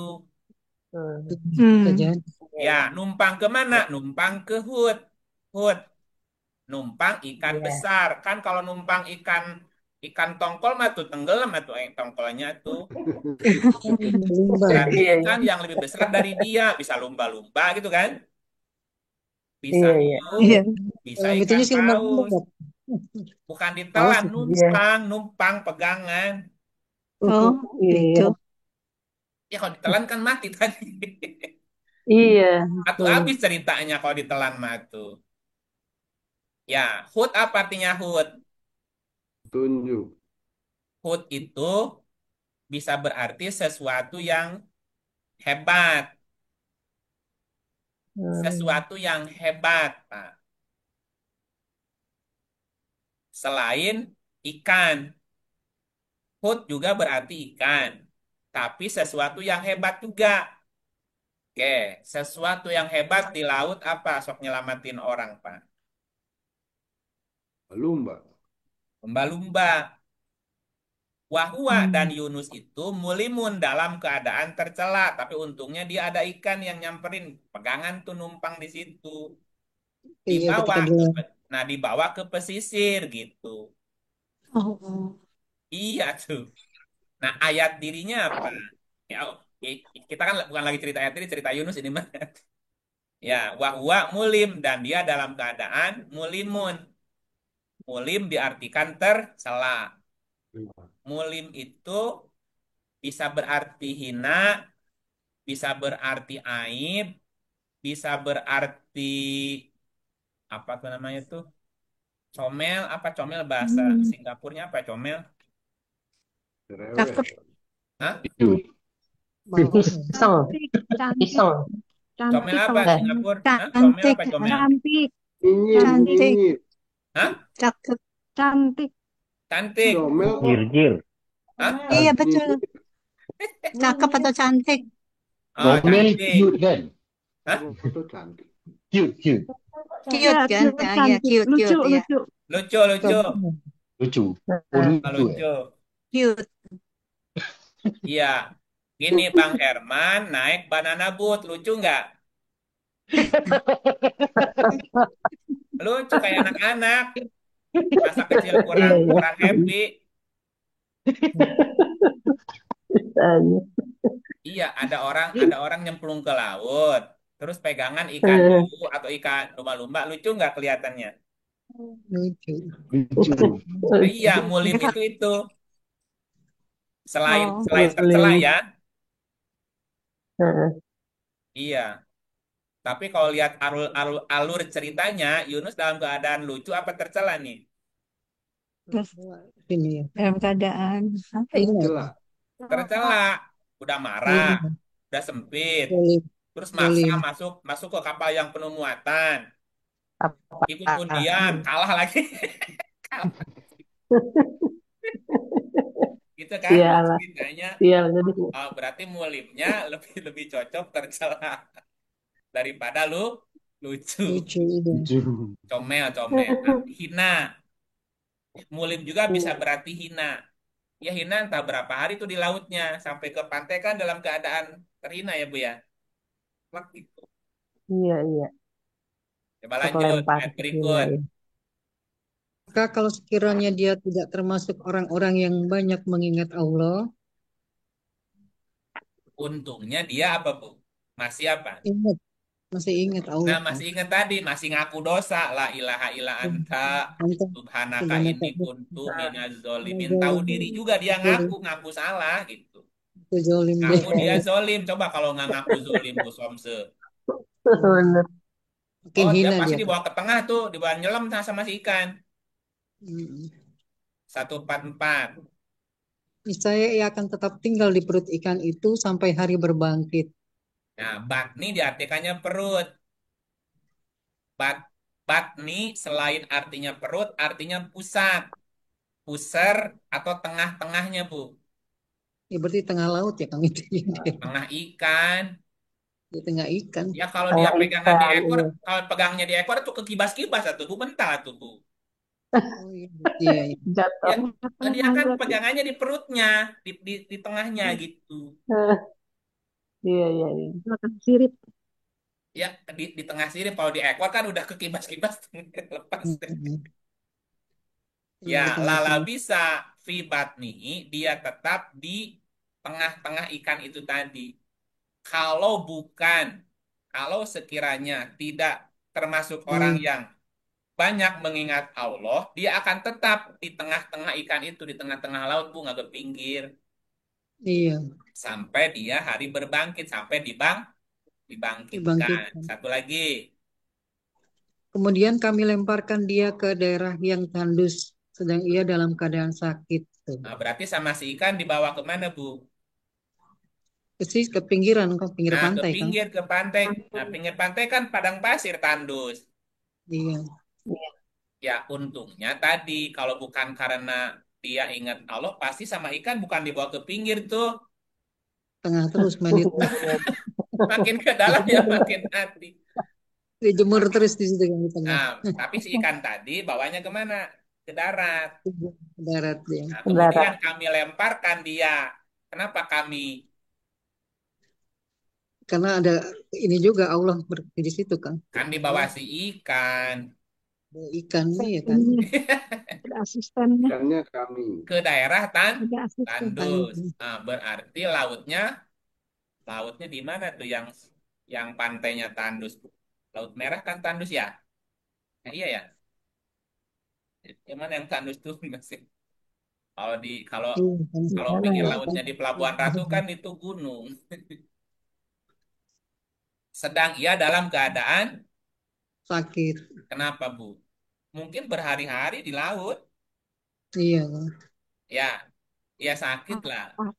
Hmm. Bisa Hmm. jadi. Iya, Ya, iya. numpang ke mana? Iya. Numpang ke hut. Hut, numpang ikan Iya. besar. Kan kalau numpang ikan Ikan tongkol mah tuh tenggelam tuh tongkolnya tuh. Lumba. Berarti Iya, iya, ikan yang lebih besar dari dia bisa lumba-lumba gitu kan? Bisa iya, iya. hiu, Iya. bisa Dalam ikan itunya sih lumba-lumba, paus. Kak. Bukan Paus ditelan, itu. Iya. numpang pegangan. Oh, Iya, gitu. Ya kalau ditelan kan mati tadi. iya, Atau betul. habis ceritanya kalau ditelan mati. Ya, hut apa artinya hut? Tunjuk. Hut itu bisa berarti sesuatu yang hebat. Hmm. Sesuatu yang hebat, Pak. Selain ikan. Hut juga berarti ikan. Tapi sesuatu yang hebat juga. Oke, sesuatu yang hebat di laut apa? Sok nyelamatin orang, Pak. Lumba. Lumba-lumba. Wahwa dan Hmm. Yunus itu mulimun dalam keadaan tercela. Tapi untungnya dia ada ikan yang nyamperin. Pegangan tuh numpang di situ. Iya, Dibawa ketika ke, dia nah dibawa ke pesisir gitu. Oh, oh. Iya tuh. Nah ayat dirinya apa? Ya, kita kan bukan lagi cerita ayat diri, cerita Yunus ini mah. Ya, wahwa mulim dan dia dalam keadaan mulimun. Mulim diartikan tercela. Mulim itu bisa berarti hina, bisa berarti aib, bisa berarti apa tuh namanya tuh? Comel, apa comel bahasa Hmm. Singapurnya apa comel? Cerewet. Cakep, Hah? Itu. bawang. Iseng, cantik, cantik, iseng. Comel cantik apa kalau Eh, Singapura? Hah? Comel cantik, apa comel? cantik, Nyinyir, cantik, nyinyir. Hah? cakep, cantik. Cantik. Comel kok. Jir-jir. Hah? Iya betul, Nyinyir. cakep atau cantik. Oh, Comel cantik. cute kan? Hah? Foto cantik. Cute, cute. Cute ya, kan? cute, Ah, ya cantik, cute, lucu, cute ya. lucu. Lucu, lucu. Coba. Lucu. Oh, Nah, Oh, lucu lucu. Cute. Iya. Gini Bang Herman naik banana boat. Lucu nggak? Lucu kayak anak-anak. Masa kecil kurang iya, iya. kurang happy. Bisanya. Iya, ada orang nyemplung ke laut. Terus pegangan ikan Eh, hiu atau ikan lumba-lumba. Lucu nggak kelihatannya? Lucu. Lucu. Iya, mulim Ya. itu selain Oh, selain tercela Muslim. ya. Eh, Iya. Tapi kalau lihat alur ceritanya, Yunus dalam keadaan lucu apa tercela nih? terus Ini ya. dalam keadaan apa ya? Ingat. Celah. Tercela, udah marah, Iya. udah sempit, Zolim. terus maksa Zolim. masuk masuk ke kapal yang penuh muatan, apa? ikut undian, kalah lagi, kalah. Gitu kan Sial, ceritanya. sial. Jadi, Oh, berarti mulimnya lebih lebih cocok tercela daripada lucu, Lucu itu. Lucu. comel, comel. Nah, hina, mulim juga bisa berarti hina. Ya hina entah berapa hari tuh di lautnya sampai ke pantai kan dalam keadaan terhina ya Bu ya. Wah, gitu. iya, iya. Coba lanjut, Terlempar ayat ke sini. berikut. Maka kalau sekiranya dia tidak termasuk orang-orang yang banyak mengingat Allah, Untungnya dia apa Bu? Masih apa? ingat, masih ingat Nah Allah. masih ingat tadi, masih ngaku dosa. La ilaha illa anta, Entah subhanaka sebenarnya inni kuntu minaz zolimin. Tahu zolim, diri juga dia ngaku salah gitu. itu zolim deh. Ngaku dia zolim. Coba kalau nggak ngaku zolim Bu Somse. Bener. Makin Oh dia hina pasti dia. dibawa ke tengah tuh, dibawa nyelam sama si ikan. Hmm. 144. Niscaya ia akan tetap tinggal di perut ikan itu sampai hari berbangkit. Nah, batni diartikannya perut. Bat, batni selain artinya perut, artinya pusat. Pusar atau tengah-tengahnya, Bu. Ya berarti tengah laut ya Kang itu. Tengah ikan. Di tengah ikan. Ya kalau dia Tengah pegangan di ikan. ekor, Iya. kalau pegangnya di ekor tuh kekibas-kibas tuh, Bu. Bentar tuh, Bu. Oh iya, iya, iya. Ya, Jatuh. dia kan pegangannya di perutnya, di tengahnya gitu. Eh, iya, iya, iya. Belakang sirip. Ya, di tengah sini kalau di ekor kan udah kekibas-kibas lepas. Hmm. Ya, Di lala tengah-tengah. bisa. fi batnihi, dia tetap di tengah-tengah ikan itu tadi. Kalau bukan, kalau sekiranya tidak termasuk orang Hmm, yang banyak mengingat Allah, dia akan tetap di tengah-tengah ikan itu, di tengah-tengah laut, Bu, nggak ke pinggir. iya, Sampai dia hari berbangkit, sampai dibangkitkan. dibangkitkan. Satu lagi, Kemudian kami lemparkan dia ke daerah yang tandus, sedang ia dalam keadaan sakit. Tuh. nah, berarti sama si ikan dibawa kemana, Bu? Ke pinggiran, ke pinggir Nah, ke pantai, Kang. pinggir, ke pantai. Nah, pinggir pantai kan padang pasir tandus. Iya, Ya, untungnya tadi, kalau bukan karena dia ingat Allah, pasti sama ikan bukan dibawa ke pinggir tuh. tengah terus main itu. Makin ke dalam ya makin hati. Dijemur terus di situ kan di tengah. Nah, tapi si ikan tadi bawanya kemana? Ke darat. Ke darat dia. Nah, Ke kemudian darat. kami lemparkan dia. Kenapa kami? Karena ada ini juga Allah berarti di situ, Kang. Kan di bawah si ikan. Ada ikan ya kan. Ada asistennya, Ikannya kami. Ke daerah ada asisten. tandus. Nah, berarti lautnya di mana tuh yang pantainya tandus? Laut Merah kan tandus ya? Nah, iya ya. Yang mana yang tandus tuh masih? Kalau di kalau Iya, kan. kalau Gimana pinggir ya? lautnya di Pelabuhan Ratu kan itu gunung. Sedang ia dalam keadaan Sakit. kenapa, Bu? Mungkin berhari-hari di laut. Iya, Kang. Ya, ya sakit lah. Lapar,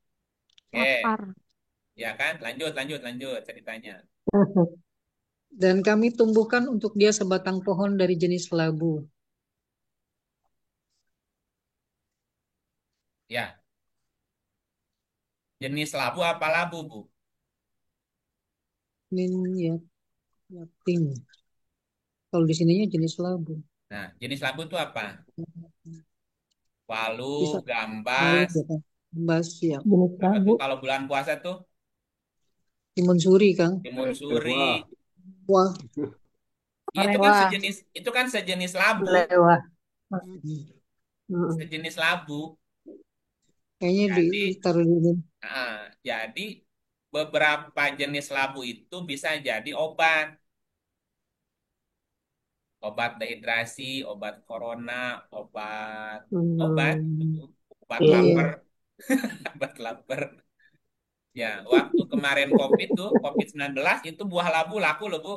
Oke, lapar. ya kan? Lanjut, lanjut, lanjut ceritanya. Dan kami tumbuhkan untuk dia sebatang pohon dari jenis labu. Ya, jenis labu apa labu, Bu? Min yatim. Kalau di sininya jenis labu. Nah, jenis labu itu apa? Walu, Bisa lalu gambas, ya kan. Bas ya. Jenis apa tuh labu. kalau bulan puasa tuh? Timun suri, Kang. Timun suri. Wah, Wah. Lewah. Itu kan sejenis labu, Lewah. Mm. Mm. sejenis labu. Kayaknya Jadi, ditaruh di jadi beberapa jenis labu itu bisa jadi obat, obat dehidrasi, obat corona, obat obat, Hmm. obat Iya, iya. lapar, iya. obat lapar. Ya, waktu kemarin COVID tuh, COVID-19 itu buah labu laku loh, Bu.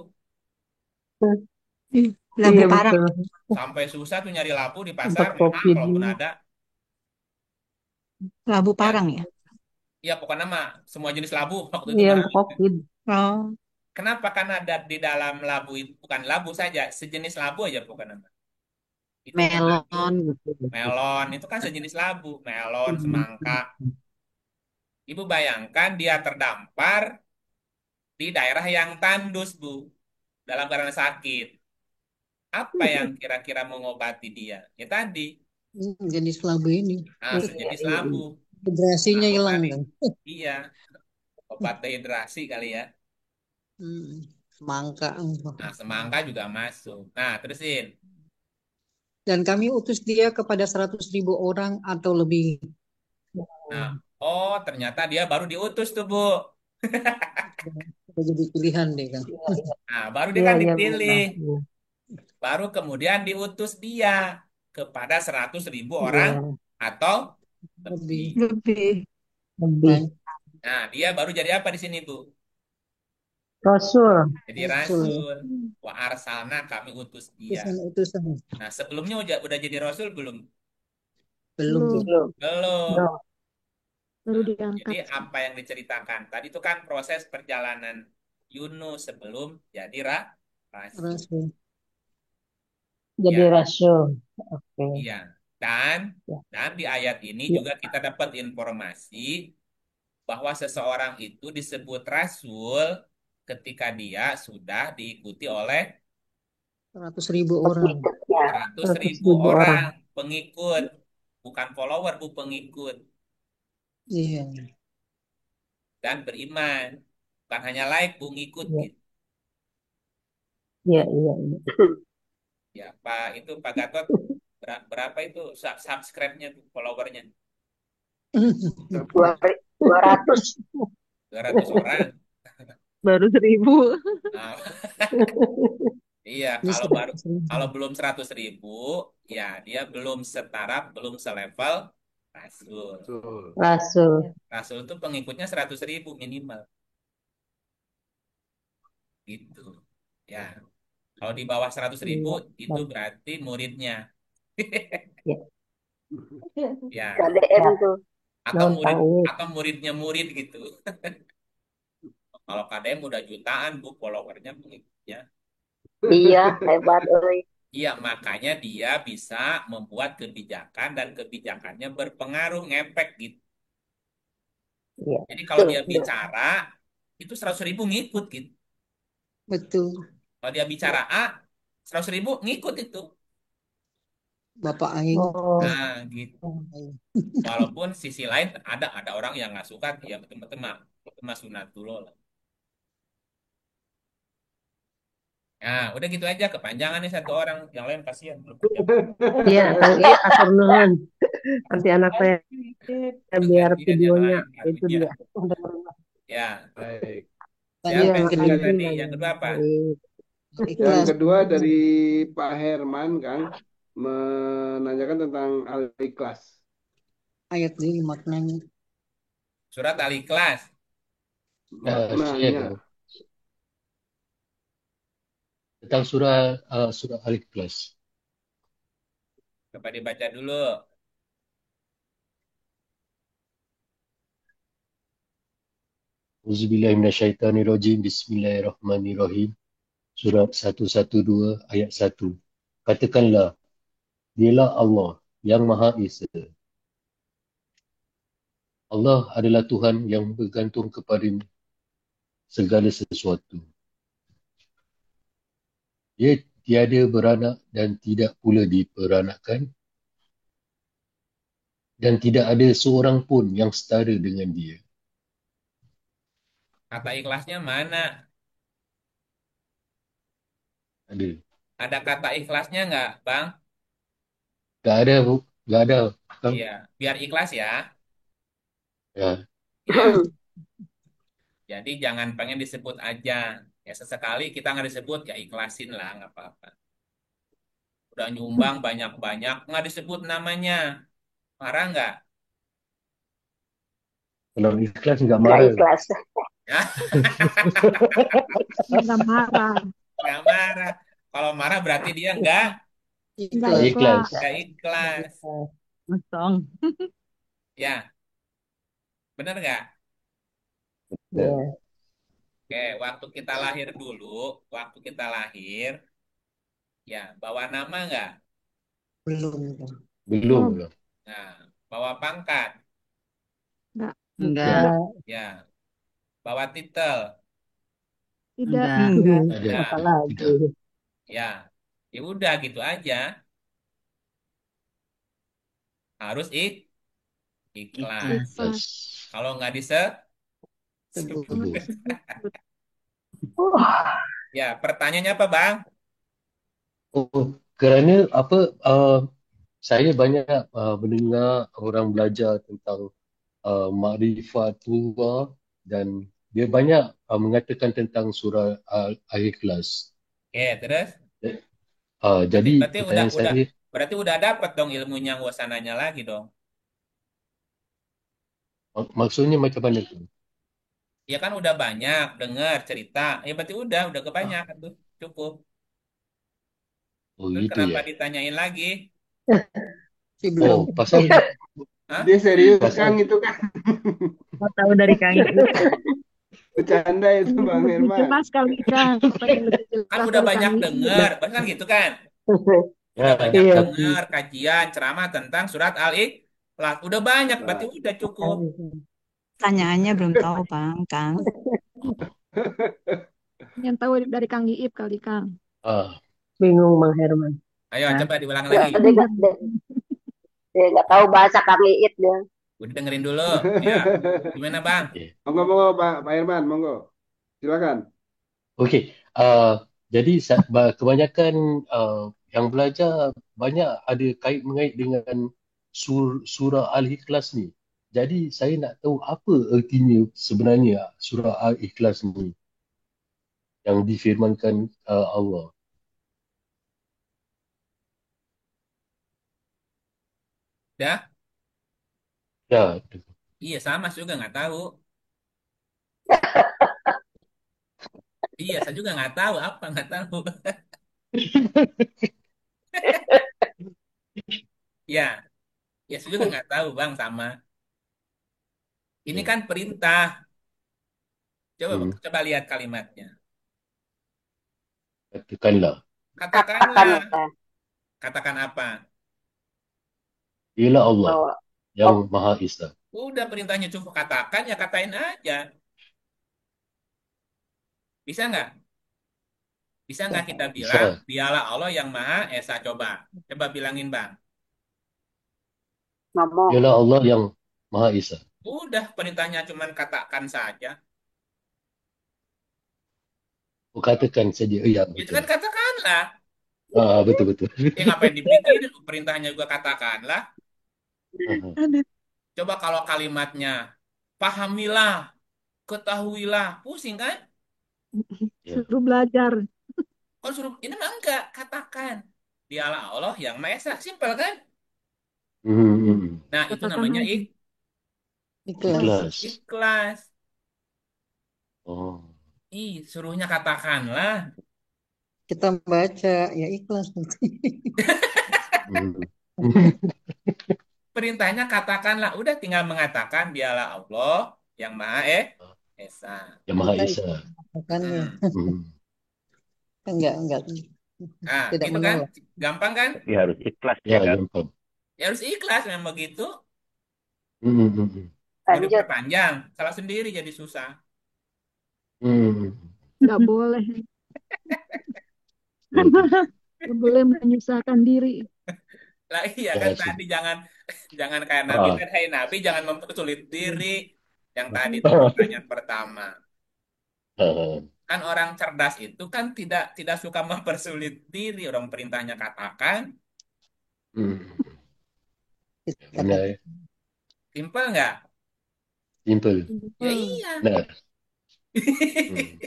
Labu Iya, parang, betul. Sampai susah tuh nyari labu di Untuk pasar, mahal COVID kalaupun ini. ada. labu Ya, parang ya. ya pokoknya mah semua jenis labu waktu itu Iya, mah. untuk COVID. Oh, Kenapa? Karena ada di dalam labu itu bukan labu saja, sejenis labu aja bukan nama. Itu mengandung Melon gitu. melon, itu kan sejenis labu, melon, Hmm. semangka. Ibu bayangkan dia terdampar di daerah yang tandus, Bu, dalam keadaan sakit. Apa yang kira-kira mengobati dia? Ya tadi, Jenis labu ini. Iya, sejenis iya, labu. iya. Vibrasinya Masuk hilang tadi. kan. Iya, obat dehidrasi kali ya. Hmm. Semangka. Nah, semangka juga masuk. Nah, terusin. Dan kami utus dia kepada 100.000 orang atau lebih. Nah, oh ternyata dia baru diutus tuh, Bu. Sudah jadi pilihan deh kan. Iya, iya. Nah, baru dia Iya, kan iya, dipilih. benar. Iya. Baru kemudian diutus dia kepada 100.000 orang Iya, atau lebih. Lebih lebih. lebih. banyak. Nah, dia baru jadi apa di sini, Bu? Rasul. Jadi Rasul ya. rasul. Wa arsalna kami utus dia. Utusan-utusan. Nah, sebelumnya udah jadi rasul belum? Belum. Belum, Belum. Belum. Belum. baru Nah, jadi diangkat. apa yang diceritakan? Tadi itu kan proses perjalanan Yunus sebelum jadi rasul. Rasul. Jadi Ya, rasul. Oke. iya. Dan Ya. dan di ayat ini Ya. juga kita dapat informasi bahwa seseorang itu disebut rasul ketika dia sudah diikuti oleh 100.000 orang. Pengikutnya. 100.000 100.000 orang. orang pengikut, bukan follower, bu pengikut Iya. dan beriman, bukan hanya like, bu ngikut Iya, gitu. iya, iya, iya. Ya, Pak itu Pak Gatot berapa itu subscribe-nya tuh followernya? Berapa? 200. 200 orang. Baru 1.000. Nah, iya, Ini kalau belum 100.000, ya dia belum setaraf, belum selevel Rasul. Betul. Rasul. Rasul itu pengikutnya 100.000 minimal, gitu. Ya, kalau di bawah 100.000 Iya. itu berarti muridnya. Ya. Ya, KDM Ya. tuh. atau Non murid Kang atau muridnya murid gitu. Kalau KDM udah jutaan bu followernya pengikutnya. Iya, hebat euy. Iya, makanya dia bisa membuat kebijakan dan kebijakannya berpengaruh ngepek gitu. Iya. Jadi kalau dia Betul. bicara itu 100.000 ngikut gitu. betul. Kalau dia bicara A, 100.000 ngikut itu. Bapak Aing. Oh. Nah, gitu. Walaupun sisi lain ada orang yang nggak suka, ya betul-betul mah itu mah sunatullah lah. Nah, udah gitu aja kepanjangan nih satu orang, yang lain kasihan belum kepanjangan. Iya, Kang Ip, atur nuhun. Nanti anak saya Udah biar gantian yang videonya lain itu itunya. dia. Ya, Baik. siapa Iya, yang kedua makasih tadi? Kang Yang kedua apa? Ip. Yang Ikhlas. kedua dari Pak Herman, Kang, menanyakan tentang al-ikhlas. Ayat ini maknanya. Surat Al-Ikhlas. Saya Maknanya. dulu. Tentang surah Al-Ikhlas. Coba dibaca dulu. Auzubillahi minasyaitonirrajim. Bismillahirrahmanirrahim. Surat 112 ayat 1. Katakanlah, dialah Allah yang Maha Esa. Allah adalah Tuhan yang bergantung kepada segala sesuatu. Dia tiada beranak dan tidak pula diperanakkan, dan tidak ada seorang pun yang setara dengan dia. Kata ikhlasnya mana? Ada. Ada kata ikhlasnya nggak, Bang? Tak ada, Bu. Tak ada. Kan? Iya, biar ikhlas ya. Ya. Ya, jadi jangan pengen disebut aja. Ya sesekali kita nggak disebut, ya ikhlasin lah, nggak apa-apa. Udah nyumbang banyak-banyak, nggak disebut namanya. Marah nggak? Kalau ikhlas nggak Nggak marah. ikhlas. Ya, Nggak marah. nggak marah. Kalau marah berarti dia nggak Nggak Ikhlas. Ikhlas. ikhlas. nggak ikhlas. Untung. Ya, bener nggak? Iya. Oke, waktu kita lahir dulu, waktu kita lahir, ya bawa nama nggak? Belum. Belum. Oh, Belum. Nah, bawa pangkat, nggak. Enggak. ya, bawa titel, Tidak. Enggak. Ada. Apa ada, lagi? Tidak. ya, ya udah gitu aja. Harus ikhlas. Ikhlas. Ikhlas. Kalau nggak disebut, Sebut. Sebut. ya pertanyaannya apa, Bang? Oh, kerana apa? Saya banyak mendengar orang belajar tentang Ma'rifatullah, dan dia banyak mengatakan tentang surah Al-Ikhlas. Oke, terus? Jadi Berarti pertanyaan saya, berarti udah dapat dong ilmunya, nggak usah nanya lagi dong. maksudnya macam mana tu? Ya kan udah banyak dengar cerita, ya berarti udah kebanyakan tuh, cukup. Oh, Terus gitu kenapa ya. ditanyain lagi? Si belum. Oh, pasal Hah? Dia serius, Kang, pasal itu kan. Mau tahu dari Kang Iip. Bercanda itu, Pengen Bang lebih Herman. jelas kali Kang. Pengen lebih Kan jelas udah dari banyak Kang Iip. dengar, kan gitu kan? ya, Udah banyak Iya. dengar kajian ceramah tentang surat Al-Ikhlas. Udah banyak, berarti udah cukup. Pertanyaannya belum tahu, Bang. Kang. Yang tahu dari Kang Iip kali Kang. Bingung Bang Herman. Ayo Hah? coba diulang Nggak, lagi. dia nggak tahu bahasa Kang Iit dia. Udah dengerin dulu. Ya, gimana Bang? Monggo, Pak Herman, monggo. Silakan. Okey. Jadi kebanyakan yang belajar banyak ada mengait dengan surah Al-Ikhlas ni. Jadi saya nak tahu apa ertinya sebenarnya surah Al-Ikhlas ni yang difirmankan Allah. Ya, Ya, iya sama juga nggak tahu. Iya, saya juga nggak tahu apa nggak tahu. Ya, ya saya juga nggak tahu bang sama. Ini ya. kan perintah. Coba Hmm. coba lihat kalimatnya. Katakanlah, Katakanlah. Katakanlah Katakan apa? dialah Allah bahwa yang oh, Maha Esa. Udah perintahnya cuma katakan ya katain aja. Bisa nggak? Bisa nggak kita bilang Bisa, dialah Allah yang Maha Esa? Coba, coba bilangin bang. ngomong. dialah Allah yang Maha Esa. Udah perintahnya cuma katakan saja. Oh, katakan saja. Ya, Itu betul. kan katakanlah. Betul, betul. Ngapain dipikir? Perintahnya juga katakanlah. Ah, Ada. Coba kalau kalimatnya pahamilah, ketahuilah, pusing kan? ya. Suruh belajar. Kalau suruh ini mah enggak, katakan. Dialah Allah yang Maha Esa, simpel kan? Hmm. Nah, itu Katakan namanya aja. Ikhlas. Ikhlas. ikhlas. Oh. Suruhnya katakanlah. Kita baca ya ikhlas nanti. Hmm. Perintahnya katakanlah. Udah tinggal mengatakan dialah Allah yang Maha Esa. Yang Maha Kita Esa. mengatakannya. Hmm. Hmm. Enggak. Nah, Tidak gitu kan? menolak. Gampang kan? Tapi harus ikhlas Ya, ya kan? gampang. Ya harus ikhlas memang begitu. Hmm. Mau Lanjut. diperpanjang, salah sendiri jadi susah. Hmm. Nggak boleh. Betul. Nggak boleh menyusahkan diri. Lah iya kan Ya, tadi jangan jangan kayak Nabi ah. kan, hai Nabi jangan mempersulit diri. Yang tadi itu pertanyaan pertama. Ah. Kan orang cerdas itu kan tidak tidak suka mempersulit diri. Orang perintahnya katakan, Hmm. Kita Benar, katakan. ya. simpel nggak? Simple. Ya Simple. iya. Benar. Hmm.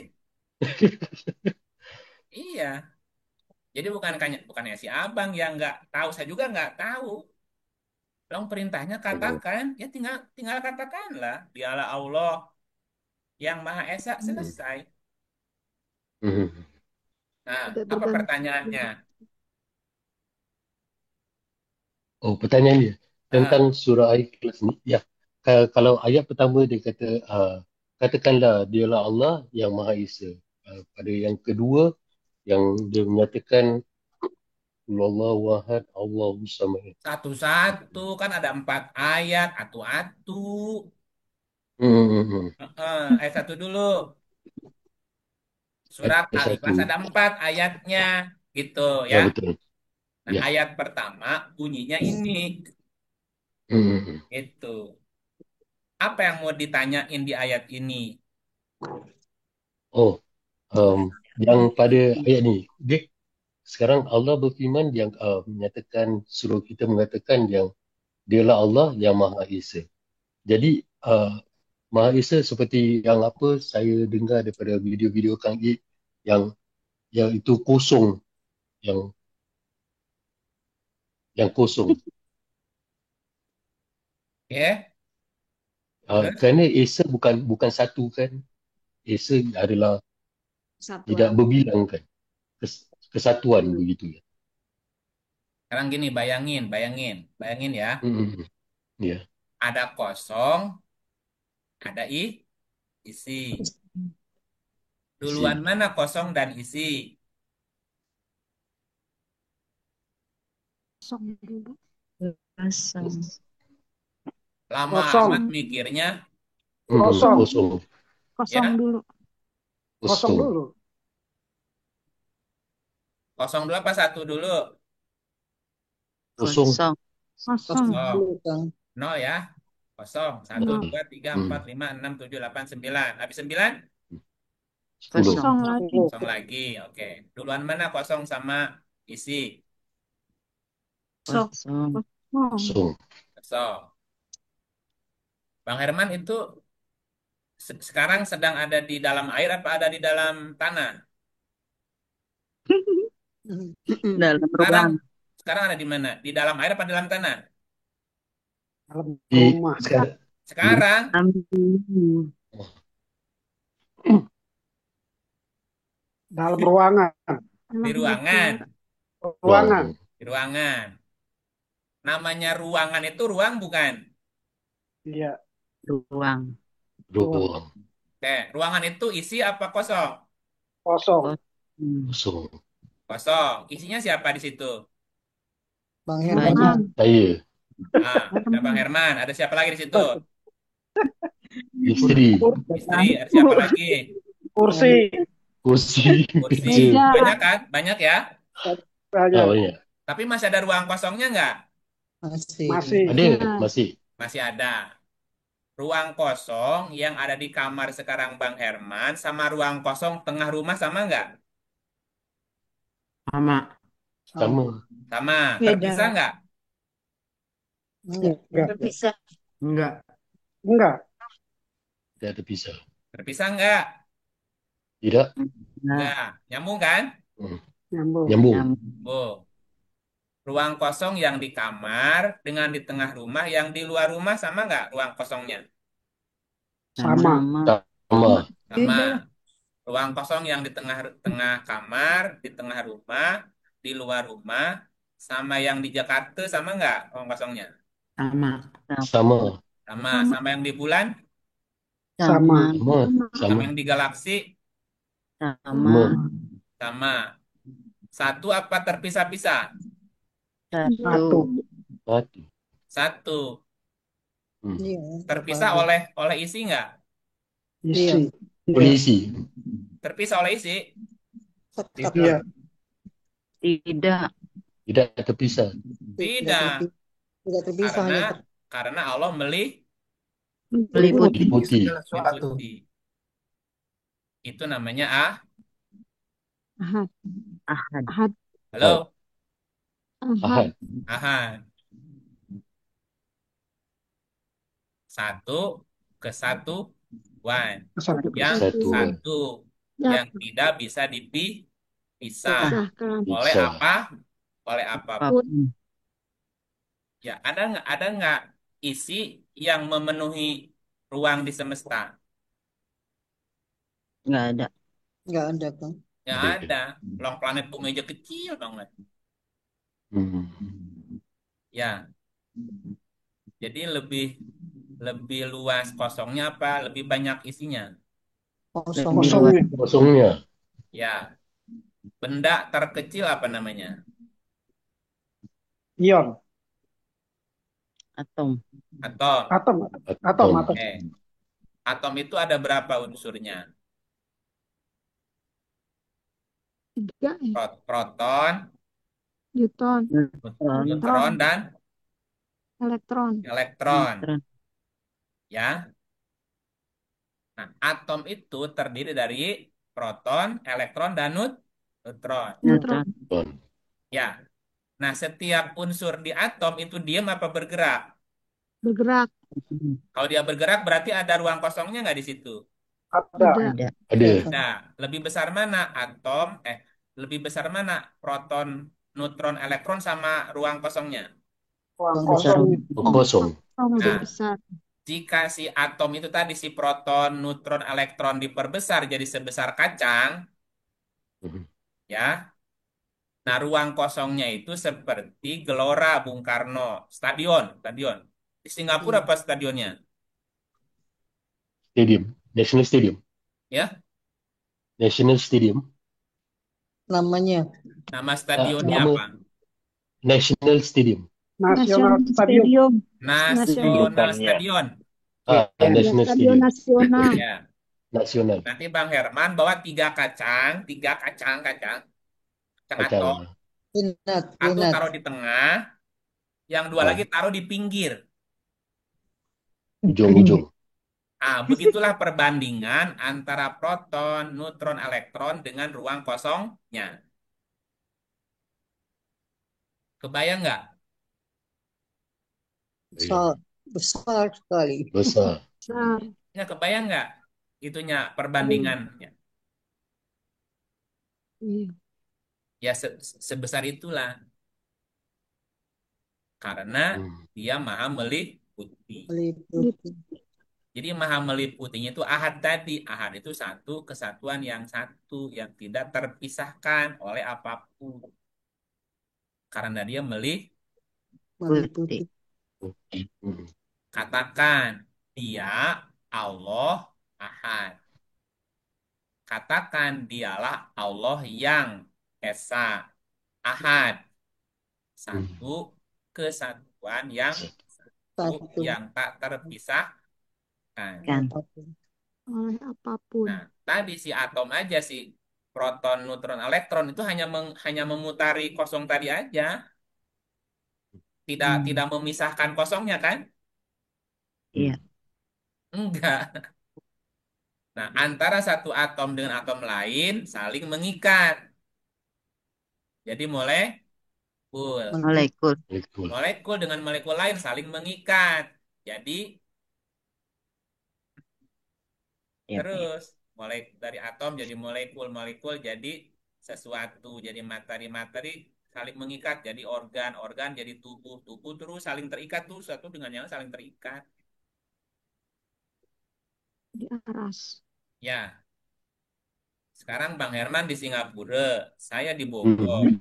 Iya. Jadi bukannya si abang yang nggak tahu, saya juga nggak tahu. Long perintahnya Oh. katakan, ya tinggal tinggal katakanlah. Dialah Allah yang Maha Esa, Hmm. selesai. Hmm. Nah, Tidak apa tergantung. pertanyaannya? Oh, pertanyaannya tentang Ah, surah Al-Ikhlas ni. Ya, kalau ayat pertama dia kata, katakanlah dialah Allah yang Maha Esa. Pada yang kedua, yang dia menyatakan Allahu Wahad, Allahu Samad. satu-satu kan ada 4 ayat, atu-atu. Hmm. Ayat satu dulu. Ayat Surat Al-Ikhlas satu. ada 4 ayatnya, gitu ya. Ya, betul. Nah, Ya. ayat pertama bunyinya ini, Hmm. itu. Apa yang mau ditanyain di ayat ini? Oh, yang pada ayat ni, dia sekarang Allah berfirman yang menyatakan, suruh kita mengatakan yang dialah Allah yang Maha Esa. Jadi Maha Esa seperti yang apa saya dengar daripada video-video Kang Ip, yang itu kosong, yang kosong. Ya, terus? Kerana Esa bukan satu kan. Esa adalah tidak Satuan. berbilang kan. Kesatuan begitu ya. Sekarang gini, bayangin ya. Hmm. Ya, Ada kosong, ada isi. Duluan isi. mana kosong dan isi? Kosong dulu. Kosong. Lama Kosong. amat mikirnya, Kosong. Kosong. Kosong ya. dulu. Kosong Kosong. dulu. Kosong dulu apa satu dulu? Kosong. Kosong. Kosong. Oh, Dulu, Kang. 0 ya. Kosong. 1, Nol. 2, 3, Hmm. 4, 5, 6, 7, 8, 9. Habis 9? 10. Kosong lagi. Kosong lagi. Oke. Duluan mana kosong sama isi? Kosong. Kosong. Kosong. Kosong. Kosong. Bang Herman itu sekarang sedang ada di dalam air apa ada di dalam tanah? Dalam Sekarang ruang. sekarang ada di mana? Di dalam air apa di dalam tanah? Dalam Di rumah. sekarang Sekarang Dalam Dalam ruangan. di Dalam ruangan, kamar. Ruangan. di ruangan. Namanya ruangan itu ruang bukan? Iya. ruang. ruang Oke, ruangan itu isi apa kosong? Kosong. kosong. Kosong. Isinya siapa di situ? Bang Banyak. Herman. Saya, Ah, ada Bang Herman. Ada siapa lagi di situ? istri, Istri. Ada siapa lagi? Kursi. kursi, Kursi. Meja. Banyak kan? Banyak ya. Banyak. banyak. Tapi masih ada ruang kosongnya nggak? Masih. Masih. Ada, Ya. masih. Masih ada. Ruang kosong yang ada di kamar sekarang Bang Herman sama ruang kosong tengah rumah sama nggak? Sama. Sama. Sama. Beda. Terpisah nggak? Enggak. Terpisah. Enggak. Enggak. Tidak terpisah. Terpisah nggak? Tidak. Nggak. Nyambung kan? Nyambung. Nyambung. Oh. Ruang kosong yang di kamar dengan di tengah rumah yang di luar rumah sama nggak ruang kosongnya? Sama. Sama. Sama. Ruang kosong yang di tengah-tengah kamar, di tengah rumah, di luar rumah, sama yang di Jakarta sama nggak ruang kosongnya? Sama. Sama. Sama. Sama yang di bulan? Sama. Sama. Sama Sama. yang di galaksi? Sama. Sama. Satu apa terpisah-pisah? Satu. Satu. Satu. Iya. Terpisah oleh isi nggak? Isi. Polisi. Terpisah oleh isi? Iya. Tidak. Tidak terpisah. Tidak. Tidak terpisah. Karena Allah Meliputi. meliputi. Itu namanya Ahad. Ahad. Ahad. Halo? Ahad. Ahad. Satu kesatuan. Satu. Yang Kesatuan. satu. Ya. Yang tidak bisa dipisah. Pisahkan. Oleh Bisa. apa? Oleh apapun. Pun. Ya, ada nggak isi yang memenuhi ruang di semesta? Nggak ada. Enggak ada, Kang. Nggak ada. Long planet bumi aja kecil banget. Hmm. Ya. Jadi lebih luas kosongnya apa? Lebih banyak isinya? Kosong. Kosongnya. Kosongnya. Ya. Benda terkecil apa namanya? Ion. Atom. Atom. Atom. Atom. Atom itu ada berapa unsurnya? 3 ya. Proton, Newton. neutron, dan Elektron. elektron. Ya. Nah, atom itu terdiri dari proton, elektron, dan neutron. Neutron. Ya. Nah, setiap unsur di atom itu diam apa bergerak? Bergerak. Kalau dia bergerak berarti ada ruang kosongnya nggak di situ? Ada. Ada. Nah, lebih besar mana atom? Lebih besar mana proton, neutron, elektron sama ruang kosongnya? Ruang kosong. Kosong. Lebih Nah, besar. jika si atom itu tadi si proton, neutron, elektron diperbesar jadi sebesar kacang, ya. Nah, ruang kosongnya itu seperti Gelora Bung Karno, stadion. Di Singapura apa stadionnya? Stadium. National Stadium. Ya, National Stadium. Namanya. nama stadionnya Nama- apa? National Stadium. Nasional Stadium. Nasional Stadion. National Stadion Stadium. nasional. Ya. Nasional. Nanti Bang Herman bawa tiga kacang atom. Kacang. Peanut. Satu Peanut. taruh di tengah, yang dua lagi taruh di pinggir. Ujung-ujung. Begitulah perbandingan antara proton, neutron, elektron dengan ruang kosongnya. Kebayang nggak? So, besar sekali. Besar. Besar. Nggak kebayang nggak itunya perbandingannya? Iya. Ya sebesar itulah karena dia maha meliputi. Meliputi. Jadi maha meliputinya itu ahad tadi. Ahad itu satu kesatuan yang satu yang tidak terpisahkan oleh apapun. Karena dia Meliputi. katakan dia Allah ahad. Katakan dialah Allah yang esa ahad. Satu kesatuan yang Satu. yang tak terpisahkan. Apapun. Oleh apapun. Nah, tadi si atom aja si proton, neutron, elektron itu hanya memutari kosong tadi aja, tidak memisahkan kosongnya kan? Iya. Enggak. Nah, antara satu atom dengan atom lain saling mengikat. Jadi molekul. Molekul. Molekul dengan molekul lain saling mengikat. Jadi Ya. terus dari atom jadi molekul, molekul jadi sesuatu, jadi materi-materi saling mengikat, jadi organ-organ jadi tubuh, tubuh terus saling terikat tuh satu dengan yang lain saling terikat. Di aras. Ya, sekarang Bang Herman di Singapura, saya di Bogor.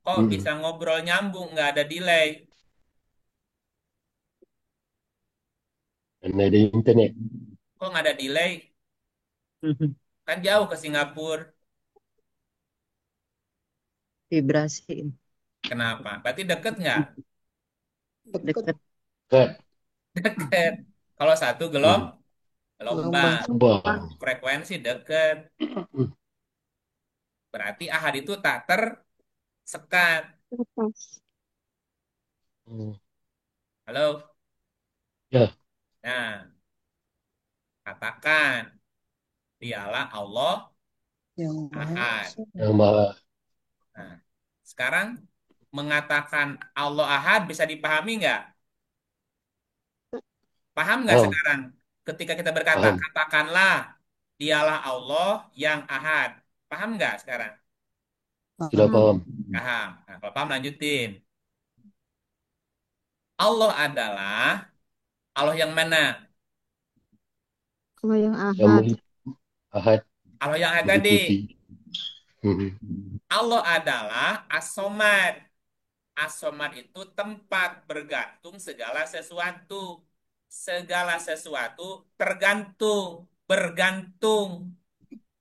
Kok bisa ngobrol nyambung, nggak ada delay? Karena ada internet. Kok nggak ada delay? Kan jauh ke Singapura. Vibrasi. Kenapa? Berarti deket nggak? Dekat. Deket. Kalau satu gelombang. Frekuensi deket. Berarti ahad itu tak tersekat. Halo? Ya. Nah, katakan dialah Allah ahad. Yang maha. Nah, sekarang mengatakan Allah ahad bisa dipahami nggak? Paham nggak sekarang? Ketika kita berkata, katakanlah dialah Allah yang ahad. Paham nggak sekarang? Sudah paham. Paham. Nah, kalau paham lanjutin. Allah adalah Allah yang mana? Allah yang Yang ahad. ahad. Allah yang ahad tadi. Allah adalah as-somad. As-somad itu tempat bergantung segala sesuatu. Segala sesuatu tergantung, bergantung.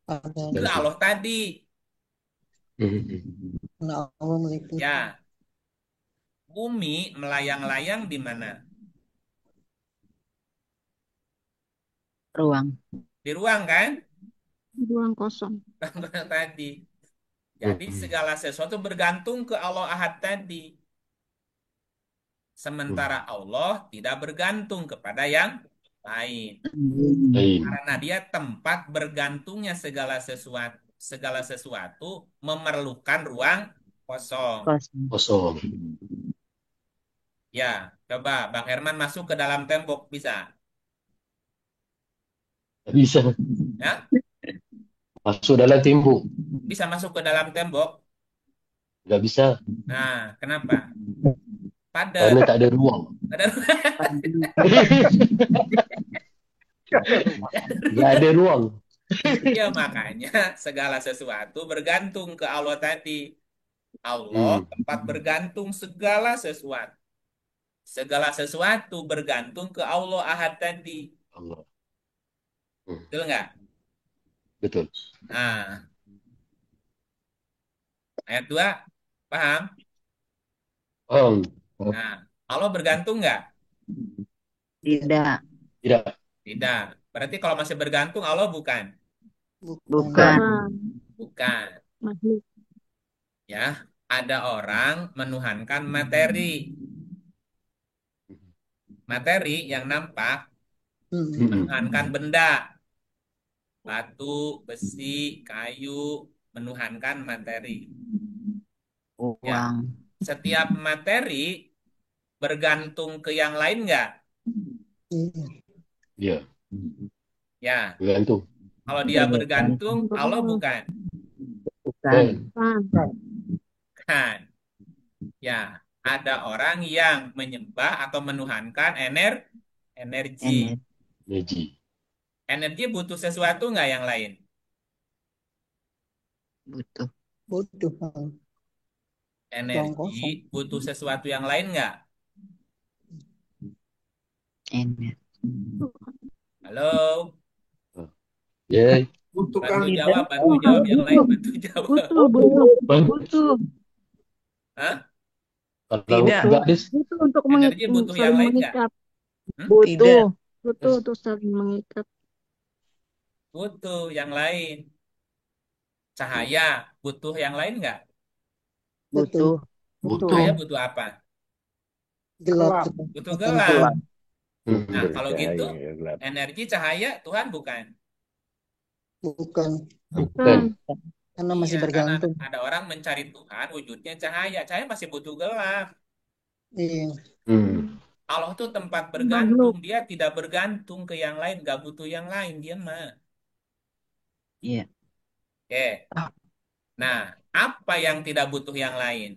Itu Allah tadi. Ya. Bumi melayang-layang di mana? Ruang. Di ruang kan? Di ruang kosong. Tadi. Jadi segala sesuatu bergantung ke Allah ahad tadi. Sementara Allah tidak bergantung kepada yang lain. Karena dia tempat bergantungnya segala sesuatu memerlukan ruang kosong. Kosong. Ya, coba Bang Herman masuk ke dalam tembok bisa? Bisa. Ya? Masuk dalam tembok. Bisa masuk ke dalam tembok? Nggak bisa. Nah, kenapa? Padat. Karena tak ada ruang. Nggak ada ruang. Ya makanya segala sesuatu bergantung ke Allah tadi. Allah tempat bergantung segala sesuatu. Segala sesuatu bergantung ke Allah ahad tadi. Allah. Betul nggak? Betul. Nah, ayat 2, paham? Paham. Nah, Allah bergantung nggak? Tidak. Tidak. Tidak. Berarti kalau masih bergantung Allah bukan? Bukan. Bukan. Ya, ada orang menuhankan materi. Materi yang nampak menuhankan benda. Batu, besi, kayu, menuhankan materi. Ya. Uang. Setiap materi bergantung ke yang lain nggak? Iya. Ya, Ya, bergantung. kalau dia bergantung, Untuk Allah Allah. bukan. Bukan. Bukan. Kan. Ya, ada orang yang menyembah atau menuhankan energi. Energi. Energi. Energi butuh sesuatu nggak yang lain? Butuh. Butuh. Ruang Energi kosong. butuh sesuatu yang lain nggak? Energi. Halo? Ya, Butuh Bantu kan? jawab yang lain bantu jawab. Butuh, butuh, butuh. Hah? kalau Tidak. enggak des, Butuh untuk Energi butuh yang saling lain nggak? mengikat. Hmm? Tidak. Butuh untuk saling mengikat. Butuh yang lain. Cahaya butuh yang lain nggak? Butuh. Betul. Cahaya butuh apa? Gelap. Gelap. Butuh Bukan gelap. Hmm. Nah, kalau gitu, Cahaya gelap. energi cahaya Tuhan bukan? Bukan. Bukan. Karena masih Iya, karena bergantung. ada orang mencari Tuhan, wujudnya cahaya. Cahaya masih butuh gelap. Iya. Hmm. Allah tuh tempat Makhluk. bergantung. Dia tidak bergantung ke yang lain, nggak butuh yang lain. Dia mah. Iya. Oke. Nah, apa yang tidak butuh yang lain?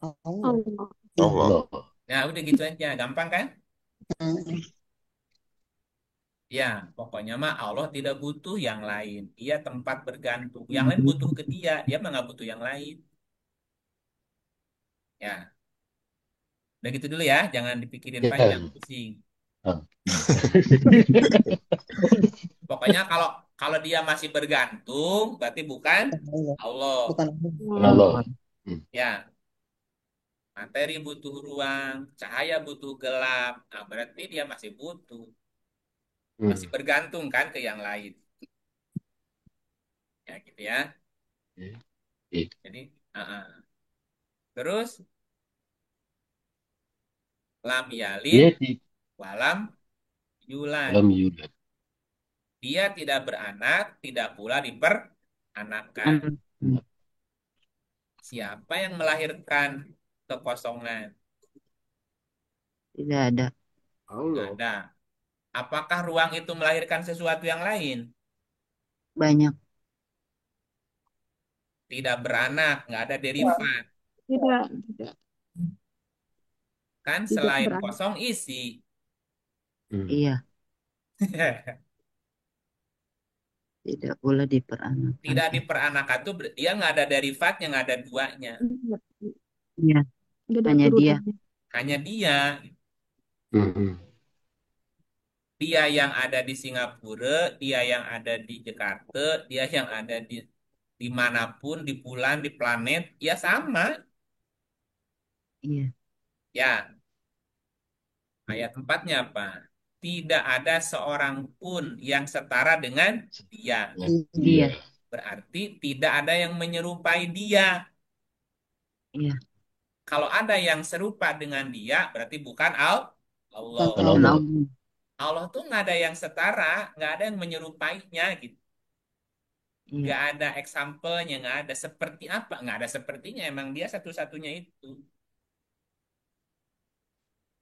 Allah. Allah. Allah. Allah. Nah, udah gitu aja. Gampang kan? Hmm. Ya, pokoknya mah Allah tidak butuh yang lain. Dia tempat bergantung. Yang lain butuh ke dia. Dia mah nggak butuh yang lain. Ya, udah gitu dulu ya. Jangan dipikirin panjang, Ya. pusing. Ah. Pokoknya kalau kalau dia masih bergantung, berarti bukan Allah. Allah. Bukan Allah. Ya, materi butuh ruang, cahaya butuh gelap. Nah, berarti dia masih butuh, Hmm. masih bergantung kan ke yang lain. Ya, gitu ya. Eh, Jadi, terus lam Dia yalid di walam yulad. dalam yulad. Dia tidak beranak, tidak pula diperanakan. Siapa yang melahirkan kekosongan? Tidak ada. Nggak Allah. ada. Apakah ruang itu melahirkan sesuatu yang lain? Banyak. Tidak beranak, nggak ada derivat. Tidak, tidak. Kan Tidak selain beranak. kosong isi. Iya. Tidak pula diperanakan. Tidak diperanakan tuh dia nggak ada derivatnya, nggak ada duanya. Iya. Tidak ada Hanya dia. turunannya. Hanya dia. Dia yang ada di Singapura, dia yang ada di Jakarta, dia yang ada di dimanapun, di bulan, di planet, ya sama. Iya. Ya, ayat 4-nya apa? Tidak ada seorang pun yang setara dengan dia. Dia. Berarti tidak ada yang menyerupai dia. Iya. Kalau ada yang serupa dengan dia, berarti bukan Allah. Allah. Allah tuh nggak ada yang setara, nggak ada yang menyerupainya gitu. Nggak ada example-nya, nggak ada seperti apa, nggak ada sepertinya. Emang dia satu-satunya itu.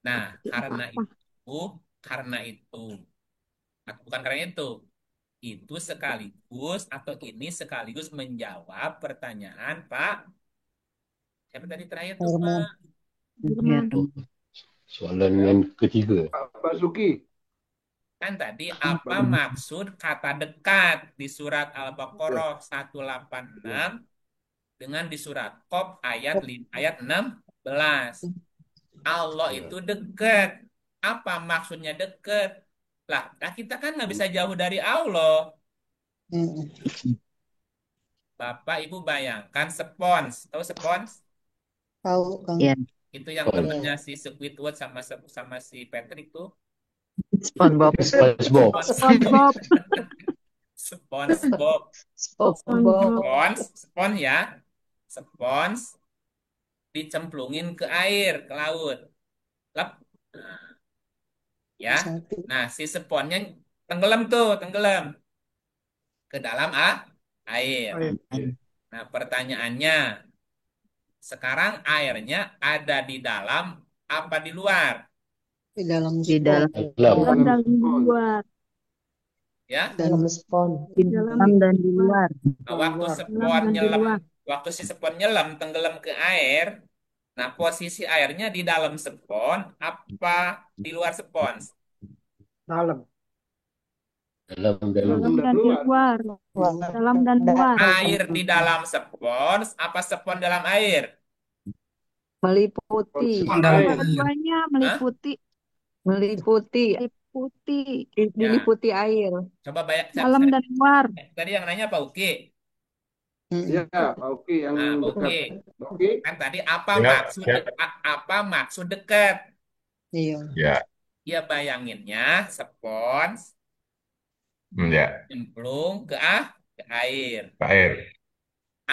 Nah, karena itu, bukan karena itu sekaligus atau ini sekaligus menjawab pertanyaan Pak. Siapa tadi terakhir tuh Pak? Soalan yang ketiga. Pak Suki. Kan tadi apa maksud kata dekat di surat Al-Baqarah 186 dengan di surat Qaf ayat 16. Allah itu dekat. Apa maksudnya dekat? Lah, kita kan nggak bisa jauh dari Allah. Bapak Ibu bayangkan spons. Tahu spons? Tahu, Kang. Iya. Itu yang temennya si Squidward sama si Patrick tuh. SpongeBob. SpongeBob. Spons ya. Spons dicemplungin ke air, ke laut. Lep. Ya. Nah, si sponnya tenggelam ke dalam air. Nah, pertanyaannya, sekarang airnya ada di dalam apa di luar? Di dalam Di spon. dalam Dalam. Dalam Dalam dan di spons. luar. Ya. Dalam spon. di Dalam dalam dan dan di di luar. luar. Nah, waktu Keluar. Dalam spon dan di nyelam, luar. waktu si spon nyelam tenggelam ke air, nah posisi airnya di dalam spon apa di luar spons? Dalam. Dalam dan Dalam Dalam dan dan di luar. luar. Dalam dan luar. Air di dalam spons apa spon dalam air? Meliputi. Spons dalam air. Dua-duanya Hah? meliputi. Meliputi. Meliputi. Ya, Diliputi air. coba bayang. Dalam dan luar. Tadi yang nanya Pak Uki. Ya, Pak Uki yang Nah, Pak dekat. Uki, Pak Uki. kan tadi apa Ya, maksud ya, apa maksud dekat? Iya. ya, Ya bayanginnya spons ya, nyemplung ke air. Pak Air.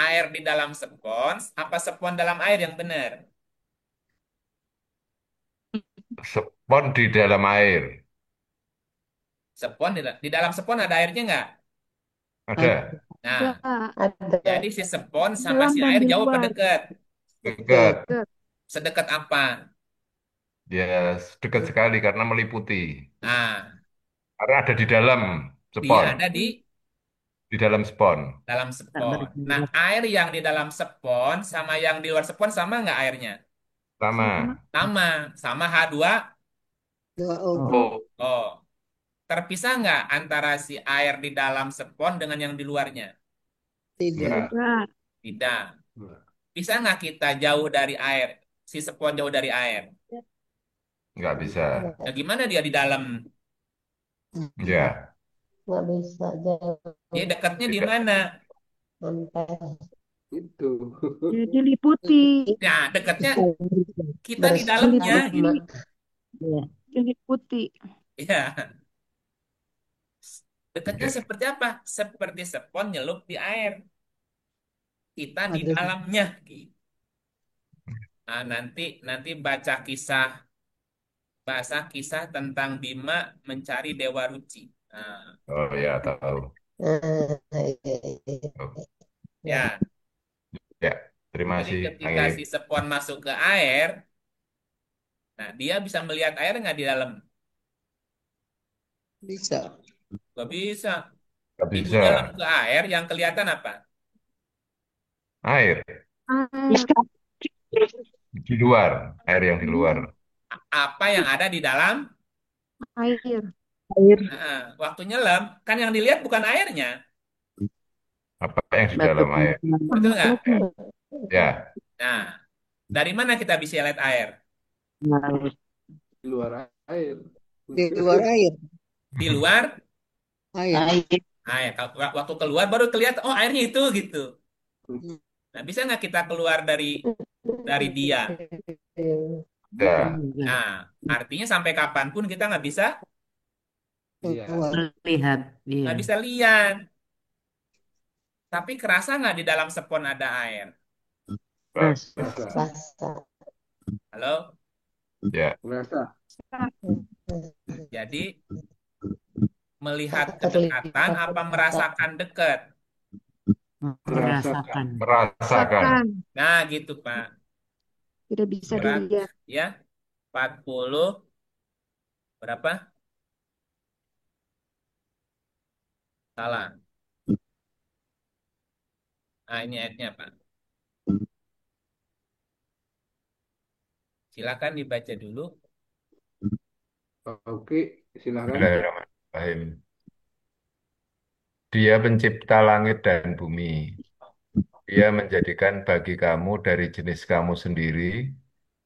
Air di dalam spons apa spon dalam air yang benar? Spon di dalam air. Spon di dalam spon ada airnya nggak? Ada. Nah, Ada. jadi si spon sama Dalam si dan air di jauh apa luar. dekat? Dekat. Dekat. Sedekat apa? Ya, dekat sekali karena meliputi. Nah, Karena ada di dalam dia spon. ada di Di dalam spon. dalam Tak spon. Nah, bergerak. air yang di dalam spon sama yang di luar spon sama nggak airnya? Sama. Sama, sama H2O. 2O. Oh, Oh, terpisah nggak antara si air di dalam spon dengan yang di luarnya? Tidak. enggak. Tidak. Tidak. Bisa nggak kita jauh dari air? Si spon jauh dari air? Enggak bisa. Nah, gimana dia di dalam? Ya, Nggak bisa jauh Dia dekatnya di tidak. mana? sampai Itu. Jadi liputi. Nah, dekatnya kita di dalamnya. Diliputi. Ya. Diliputi. Ya, dekatnya Ya. seperti apa? Seperti spon nyelup di air. Kita di Ada. dalamnya. Nah, nanti bahasa kisah tentang Bima mencari Dewa Ruci. Nah, Oh ya, tahu. Oh, ya. ya, terima Jadi kasih, Kang ketika Ip. si spon masuk ke air, nah dia bisa melihat air nggak di dalam? Bisa. Nggak bisa. Nggak Di bisa. dalam ke air yang kelihatan apa? Air. Air. Di luar. Air yang di luar. Apa yang ada di dalam? Air. Nah, waktu nyelam, kan yang dilihat bukan airnya. Apa yang di Batu dalam air? Betul nggak? Ya, Nah, dari mana kita bisa lihat air? Laut. Di luar air. Di luar air. Di luar Air. Air. air. Waktu keluar baru kelihatan, oh airnya itu gitu. Nah, bisa nggak kita keluar dari dia? ya, Nah, artinya sampai kapanpun kita nggak bisa Iya. Keluar. Melihat. Iya. nggak bisa lihat. Tapi kerasa nggak di dalam spon ada air? Terus. Rasa. Halo? ya, Rasa. Jadi melihat kedekatan apa merasakan dekat? Merasakan. merasakan. Rasakan. Nah, gitu, Pak. Tidak bisa Berat, dilihat. ya. 40 berapa? Salah. Nah, ini ayatnya, Pak. Silakan dibaca dulu. Oke, silakan. Bismillahirrahmanirrahim. Dia pencipta langit dan bumi. Dia menjadikan bagi kamu dari jenis kamu sendiri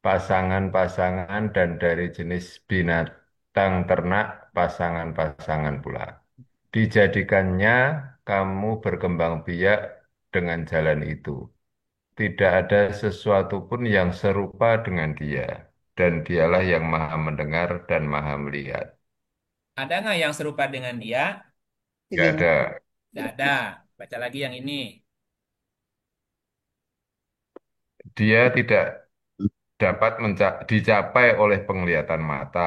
pasangan-pasangan dan dari jenis binatang ternak pasangan-pasangan pula. Dijadikannya kamu berkembang biak dengan jalan itu. Tidak ada sesuatu pun yang serupa dengan dia. Dan dialah yang maha mendengar dan maha melihat. Ada nggak yang serupa dengan dia? Tidak ada. Tidak ada. Baca lagi yang ini. Dia tidak dapat dicapai oleh penglihatan mata,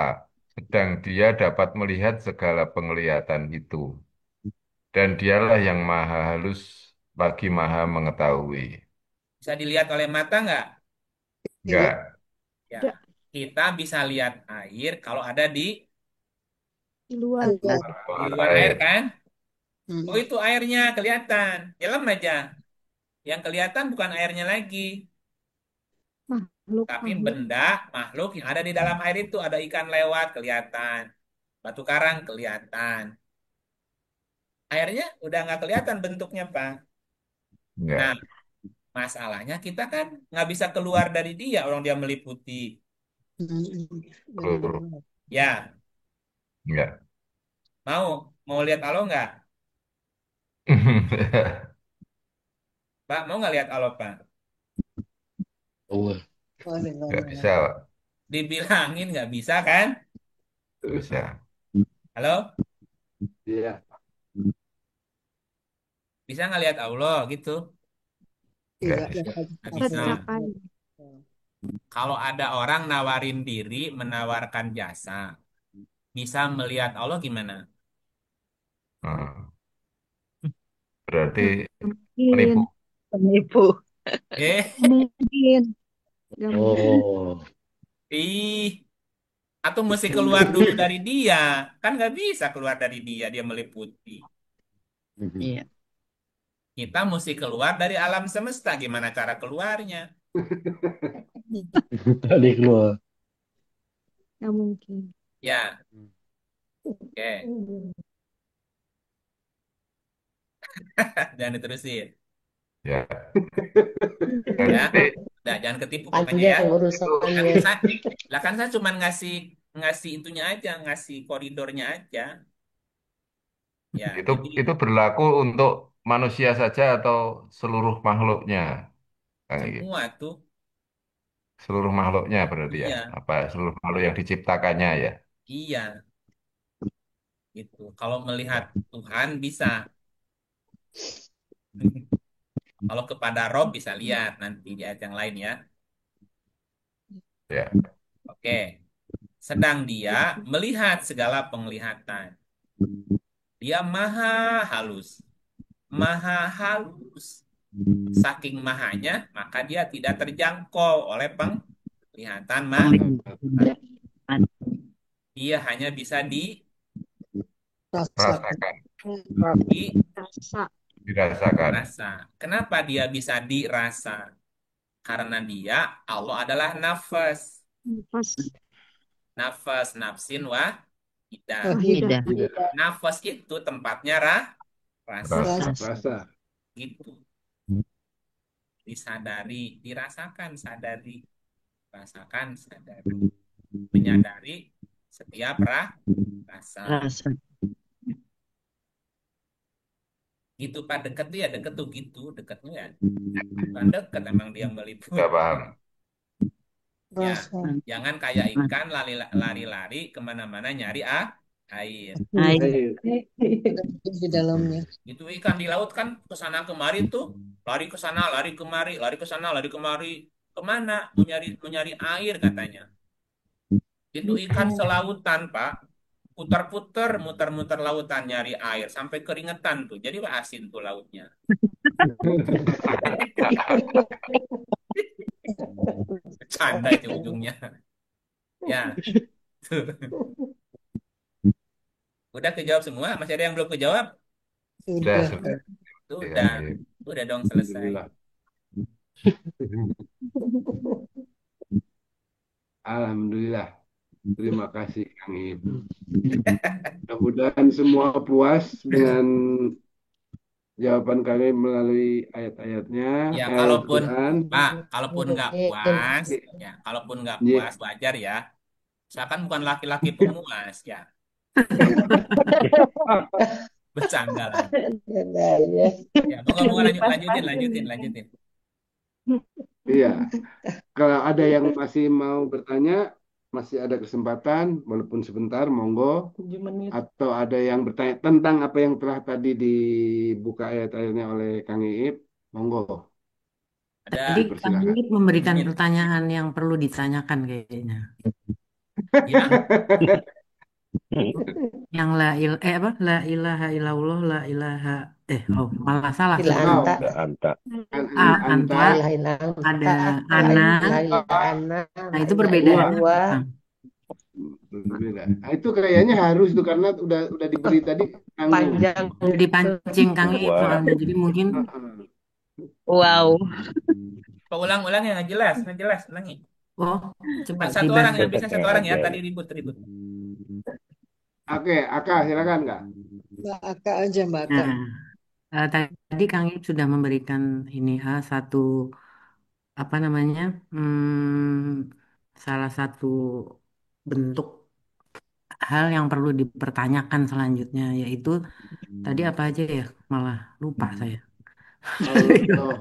sedang dia dapat melihat segala penglihatan itu. Dan dialah yang maha halus bagi maha mengetahui. Bisa dilihat oleh mata nggak? Enggak, Ya. Tidak. kita bisa lihat air kalau ada Di luar. di Luar luar air air. kan? Oh, Hmm. itu airnya kelihatan. Nyelam aja. Yang kelihatan bukan airnya lagi, Makhluk, tapi makhluk. benda, makhluk yang ada di dalam air itu. Ada ikan lewat, kelihatan. Batu karang, kelihatan. Airnya udah nggak kelihatan bentuknya, Pak. Nah, Enggak. masalahnya kita kan nggak bisa keluar dari dia, orang dia meliputi. Hmm. Peluru. Benar-benar. Ya, Enggak. mau mau lihat alo nggak? Pak, mau nggak lihat alo, Pak? Oh, Boleh, Enggak boleh, bisa, boleh. Pak. Dibilangin nggak bisa kan? Nggak bisa. Halo? Iya. Bisa nggak lihat Allah gitu? Nggak Tidak bisa. dapat Nggak apa bisa. yang Cacakan. Kalau ada orang nawarin diri, menawarkan jasa, bisa melihat Allah gimana? Hmm. Berarti Mungkin. menipu. Penipu. Eh, Mungkin. Gak mungkin. oh, ih, atau mesti keluar dulu dari dia? Kan nggak bisa keluar dari dia, dia meliputi. Iya. Kita mesti keluar dari alam semesta. Gimana cara keluarnya? tadi keluar. Gak mungkin. Ya, oke. Jangan diterusin. Ya. Ya, Nanti udah jangan ketipu pokoknya ya. Panjang itu urusannya. Kan saya, lah kan saya cuma ngasih ngasih itunya aja, ngasih koridornya aja. Ya, itu jadi itu berlaku untuk manusia saja atau seluruh makhluknya, Kang Iki? semua tuh, Seluruh makhluknya berarti ya? iya, Apa seluruh makhluk yang diciptakannya ya? iya, gitu. Kalau melihat Ya. Tuhan bisa. Kalau kepada Rob bisa lihat nanti di ayat yang lain ya. Ya. Oke. Sedang dia melihat segala penglihatan. Dia maha halus. Maha halus. Saking mahanya, maka dia tidak terjangkau oleh penglihatan Penglihatan. Dia hanya bisa rasakan. Rasakan, Rasa. dirasakan. dirasa. Kenapa dia bisa dirasa? Karena dia, Allah adalah nafas. Nafas. Nafas, nafsin, wahidah. Wahidah. Iya. Nafas itu tempatnya rasa. Rasa. Rasa. Rasa. Gitu. Disadari, dirasakan, sadari. Rasakan, sadari. Menyadari setiap rasa. Rasa. Gitu Pak, deket tuh ya, deket tuh gitu. Deketnya ya. Bukan deket, emang dia meliput. Nggak paham. Ya, Rasa. jangan kayak ikan lari-lari kemana-mana nyari air. Air. Air. Di dalamnya. Itu ikan di laut kan kesana kemari tuh, lari ke sana, lari kemari, lari ke sana, lari kemari. Kemana? Mau nyari air katanya. Itu ikan selautan, Pak. Putar-putar, muter-muter lautan nyari air sampai keringetan tuh. Jadi Pak asin tuh lautnya. Bercanda itu ujungnya. Ya, tuh. Udah kejawab semua? Masih ada yang belum kejawab? Sudah, Sudah. sudah. Ya, Udah. ya. Udah dong selesai. Alhamdulillah. Alhamdulillah. Terima kasih Kang Ibu. Mudah-mudahan semua puas dengan jawaban kami melalui ayat-ayatnya, Ya, ayat kalaupun Quran. Pak, kalaupun nggak puas, ya, kalaupun nggak Iya. puas wajar ya. Saya kan bukan laki-laki pemuas ya. Bercanda lah. Ya, moga-moga lanjutin. Iya. Kalau ada yang masih mau bertanya, masih ada kesempatan, walaupun sebentar, monggo. 7 menit. Atau ada yang bertanya tentang apa yang telah tadi dibuka ayat-ayatnya oleh Kang Iip, monggo. Ada Tadi Kang Dipersilakan. Iip memberikan Menit. pertanyaan yang perlu ditanyakan kayaknya. Ya, Yang apa? La ilaha illallah, la ilaha malah salah Ila tuh. anta, Ada anta. An Anta la ilaha illa ada anta, la ana. ilaha illa ana, Nah, la itu ilaha illa perbedaannya huwa. apa, Kang? berbeda. Nah, itu kayaknya harus tuh karena udah diberi tadi tanggung. Panjang Udah itu. dipancing Kang Iip Wah. soalnya. Jadi mungkin Heeh. Wow. Ulang-ulang yang nggak jelas, nggak jelas, ulangi. coba Satu orang yang bisa, Cepatnya satu orang ya. aja. Tadi ribut-ribut. Oke, Aka silakan Kak. Mbak Aka aja, Mbak Aka. Nah, tadi Kang Iip sudah memberikan ini satu apa namanya salah satu bentuk hal yang perlu dipertanyakan selanjutnya, yaitu tadi apa aja ya, malah lupa saya. Allah,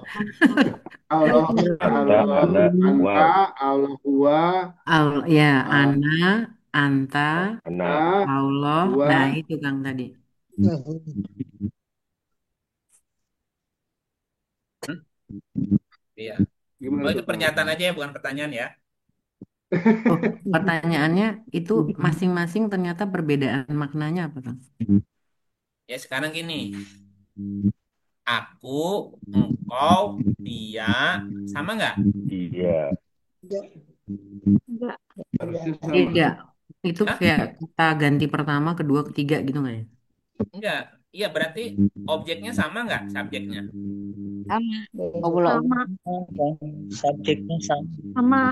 Allah, Anta, Allah, ana, anta, wow. Allah, huwa, Ya, ah, ana, anta, Ana. Allah. huwa. Nah, itu Kang tadi. Iya. Gimana Oh, itu tuh Kang? pernyataan aja ya, bukan pertanyaan ya. Pertanyaannya itu masing-masing ternyata perbedaan maknanya apa, Kang? Ya sekarang gini. Aku, engkau, dia, sama nggak? Iya. Enggak. Harusnya sama. Tidak. Itu Hah? kayak kita ganti pertama, kedua, ketiga gitu nggak ya? Enggak. Iya berarti objeknya sama nggak subjeknya? Sama. Allah. Sama. Subjeknya sama. Sama.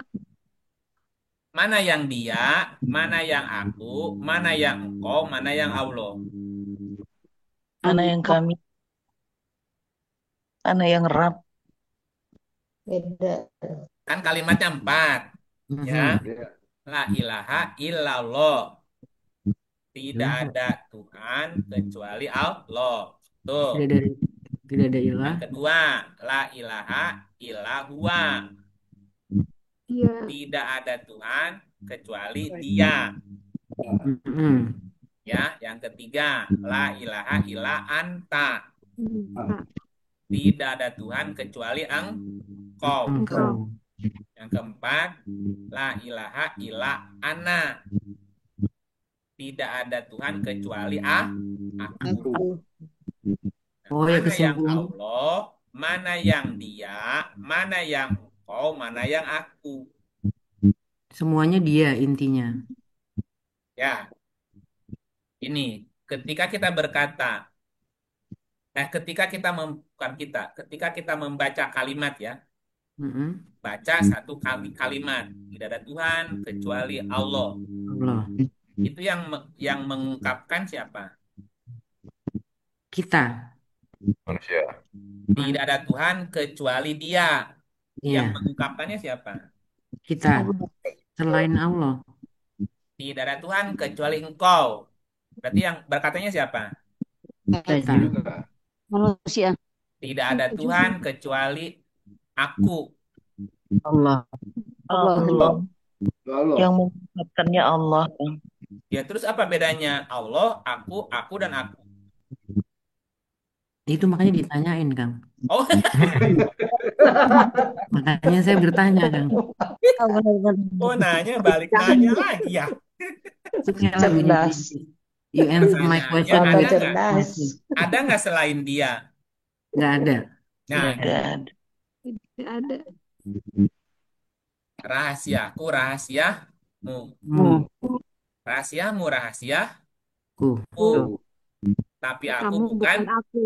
Mana yang dia, mana yang aku, mana yang engkau, mana yang Allah. Mana yang kami, mana yang Rab. Beda. Kan kalimatnya 4. Ya. Ya. La ilaha illallah. Tidak ada Tuhan kecuali Allah. Tuh. Tidak ada ilah. Yang kedua, la ilaha illallah. Iya. Tidak ada Tuhan kecuali Dia. Ya, yang ketiga, la ilaha illa anta. Tidak ada Tuhan kecuali engkau. Yang keempat, la ilaha illa ana. Tidak ada Tuhan kecuali aku. Mana yang Allah, mana yang Dia, mana yang engkau, mana yang aku. Semuanya Dia intinya. Ya. Ini, ketika kita berkata, ketika kita membaca kalimat ya, baca satu kalimat, tidak ada Tuhan kecuali Allah. Itu yang mengungkapkan siapa? Kita. Manusia. Tidak ada Tuhan kecuali Dia. Yang mengungkapkannya siapa? Kita. Selain Allah. Tidak ada Tuhan kecuali engkau. Berarti yang berkatanya siapa? Kita. Manusia. Tidak ada Tuhan kecuali aku. Allah. Allah. Yang mengungkapkannya Allah. Ya terus apa bedanya Allah, aku dan aku? Itu makanya ditanyain, Kang. Oh. Makanya saya bertanya, Kang. Oh nanya, balik nanya lagi ya. Cerdas. You answer my question. Ada nggak selain Dia? Nggak ada. Nah, Tidak ada. Rahasiaku, rahasiamu. Rahasiamu, rahasiaku. Tapi aku bukan aku.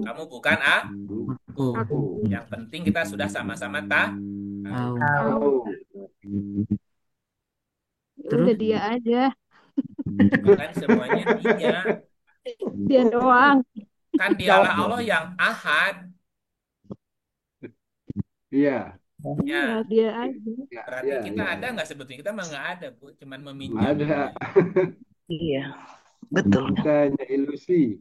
Kamu bukan aku. Yang penting kita sudah sama-sama tahu. Udah Dia aja. Bukan semuanya Dia. Dia doang. Kan Dialah Allah yang ahad. Iya. Ya. Dia aja. Berarti kita ada nggak sebetulnya? Kita mah nggak ada, Bu. Cuman meminjam. Ada. Iya. Betul. Kita hanya ilusi.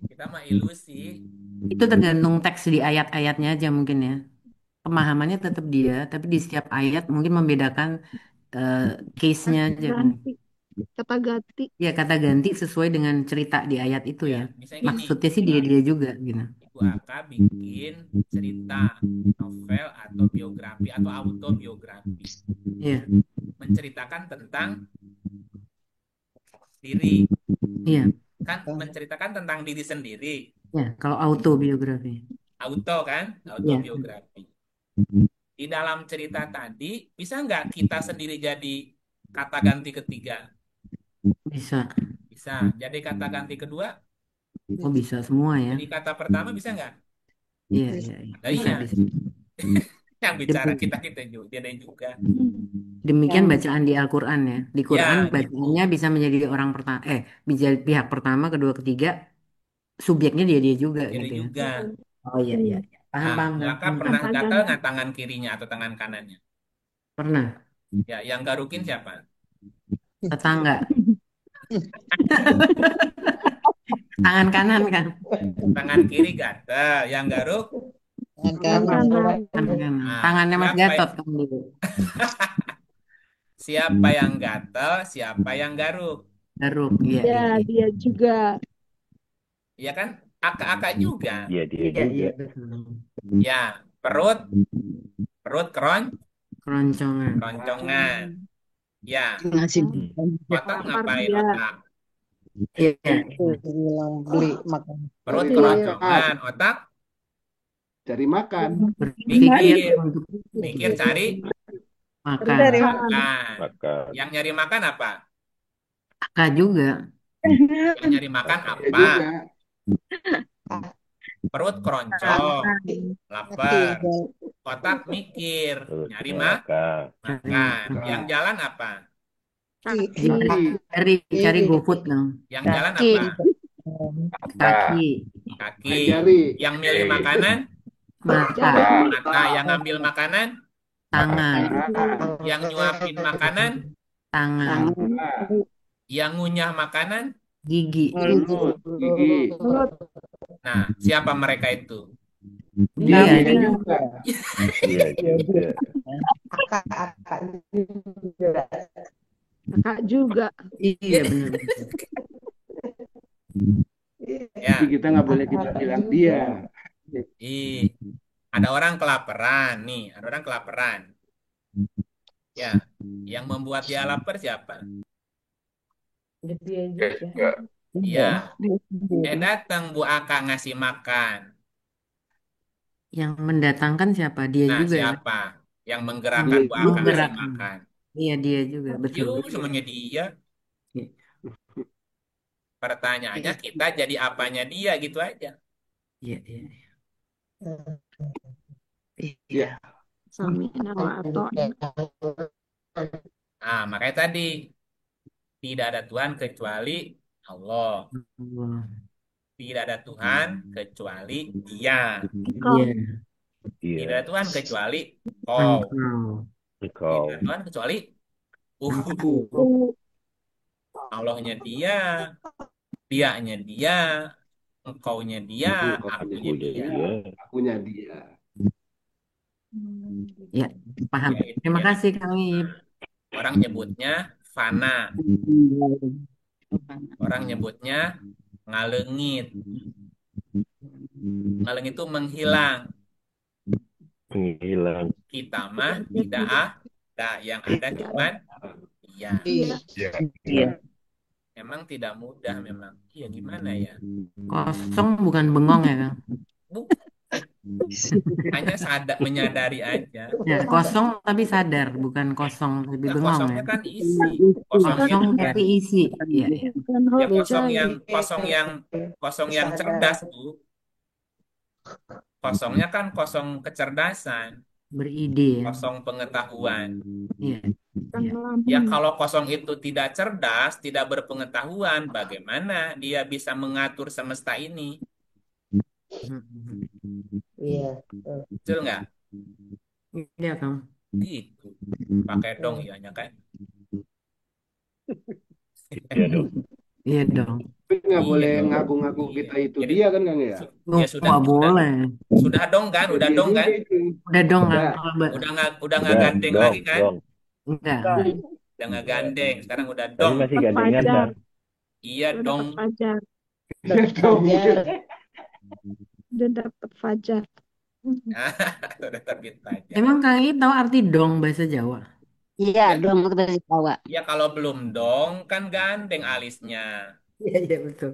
Kita mah ilusi. Itu tergantung teks di ayat-ayatnya aja mungkin ya. Pemahamannya tetap Dia, tapi di setiap ayat mungkin membedakan case-nya aja. Kata ganti. Ya, kata ganti sesuai dengan cerita di ayat itu ya. Maksudnya sih dia juga gitu. Ibu Aka bikin cerita, novel atau biografi atau autobiografi. Iya. Menceritakan tentang diri. Iya, Kan menceritakan tentang diri sendiri. ya. Kalau autobiografi. Auto kan, Iya, autobiografi. Di dalam cerita tadi, bisa nggak kita sendiri jadi kata ganti ketiga? bisa. Bisa. Jadi kata ganti kedua, Oh, bisa semua ya. jadi kata pertama bisa nggak? Iya, iya, iya. Ada Bisa, iya. bisa. Yang bicara Demi- kita juga, dia juga. Demikian bacaan di Al-Quran ya. Di Quran Ya, bacaannya bisa menjadi orang pertama, bisa pihak pertama, kedua, ketiga, subjeknya dia juga jadi gitu ya. juga. Oh iya, iya. Paham, Nah, paham, maka paham. pernah Kata gatal ganti. nggak tangan kirinya atau tangan kanannya? Pernah. Ya, yang garukin siapa? Tetangga. Tangan kanan kan. Tangan kiri gatal, yang garuk. Tangan kanan. Kanan. Tangan kanan. Nah, Tangannya Mas siapa, Gatot kan dulu. siapa yang gatal, siapa yang garuk? Garuk, iya, Ya, iya, iya. dia juga. Ya kan? Aka-aka juga. Iya, dia Iya, iya, juga. betul. Ya, perut, Keroncongan. keroncongan. Ya, Ngasih otak Lapar ngapain dia. otak? Iya, iya. bilang beli makan. Perut Cari keroncongan, otak cari makan. mikir, Untuk mikir cari makan. makan. Maka Yang nyari makan apa? Aka juga. Yang nyari makan Ya apa? juga. Perut keroncong, lapar. Otak mikir, nyari maka makan. Yang jalan apa? Kaki. Cari GoFood dong. Yang jalan apa? Kaki. Kaki. Jari. Yang milih makanan? Mata. Mata. Yang ngambil makanan? Tangan. Yang nyuapin makanan? Tangan. Yang ngunyah makanan? Gigi. Mulut, gigi. Nah, siapa mereka itu? Dia. Dia juga. dia juga. Kakak juga. Iya benar. Ya. Tapi kita nggak boleh kita bilang dia. Ada orang kelaparan nih, ada orang kelaparan. Ya, yang membuat dia lapar siapa? Ya, datang Bu Aka ngasih makan. Yang mendatangkan siapa? Dia Nah, juga. siapa? Yang menggerakkan Bu Aka ngasih makan. Iya, dia juga, betul. Semuanya dia. Pertanyaannya kita jadi apanya dia gitu aja. Iya, iya. Iya. Samina wa ato'na. Nah, makanya tadi tidak ada Tuhan kecuali Allah. Tidak ada Tuhan kecuali Dia. Tidak ada Tuhan kecuali Kau. Tidak ada Tuhan kecuali Allahnya Dia, Dianya Dia, Engkaunya Dia, akunya Dia. Akunya Dia. Ya, paham. Ya, Terima kasih Kang Ip. Orang nyebutnya fana. Orang nyebutnya ngalengit. Ngaleng itu menghilang. Menghilang. Kita mah tidak ada. Yang ada cuma Dia. Iya. Memang tidak mudah memang. Iya gimana ya? Kosong bukan bengong ya Kang? Hanya menyadari aja. Ya, kosong tapi sadar, bukan kosong tapi bengong Kosongnya ya. kan isi. Kosong tapi isi. Iya, iya. Ya kosong yang cerdas Bu. Kosongnya kan kosong kecerdasan. Beride ya. Kosong pengetahuan. Iya. Ya kalau kosong itu tidak cerdas, tidak berpengetahuan, bagaimana dia bisa mengatur semesta ini? Iya. Betul nggak? Iya Kang. Gitu. Pakai dong ianya kan? Iya dong. Iya dong. Tapi nggak boleh ngaku-ngaku kita itu dia kan Kang ya? Ya sudah. Nggak boleh. Sudah dong kan? Udah dong kan? Udah dong Kang. Udah nggak gandeng lagi kan? Enggak. Udah nggak gandeng. Sekarang udah Tapi dong. masih gandengan kan? Iya dong. Fajar. Udah dapat fajar. Udah terbit aja. Emang Kang Ip tahu arti dong bahasa Jawa? Iya, Ya, dong itu pasti bawa. ya kalau belum dong kan gandeng alisnya. Iya, iya betul.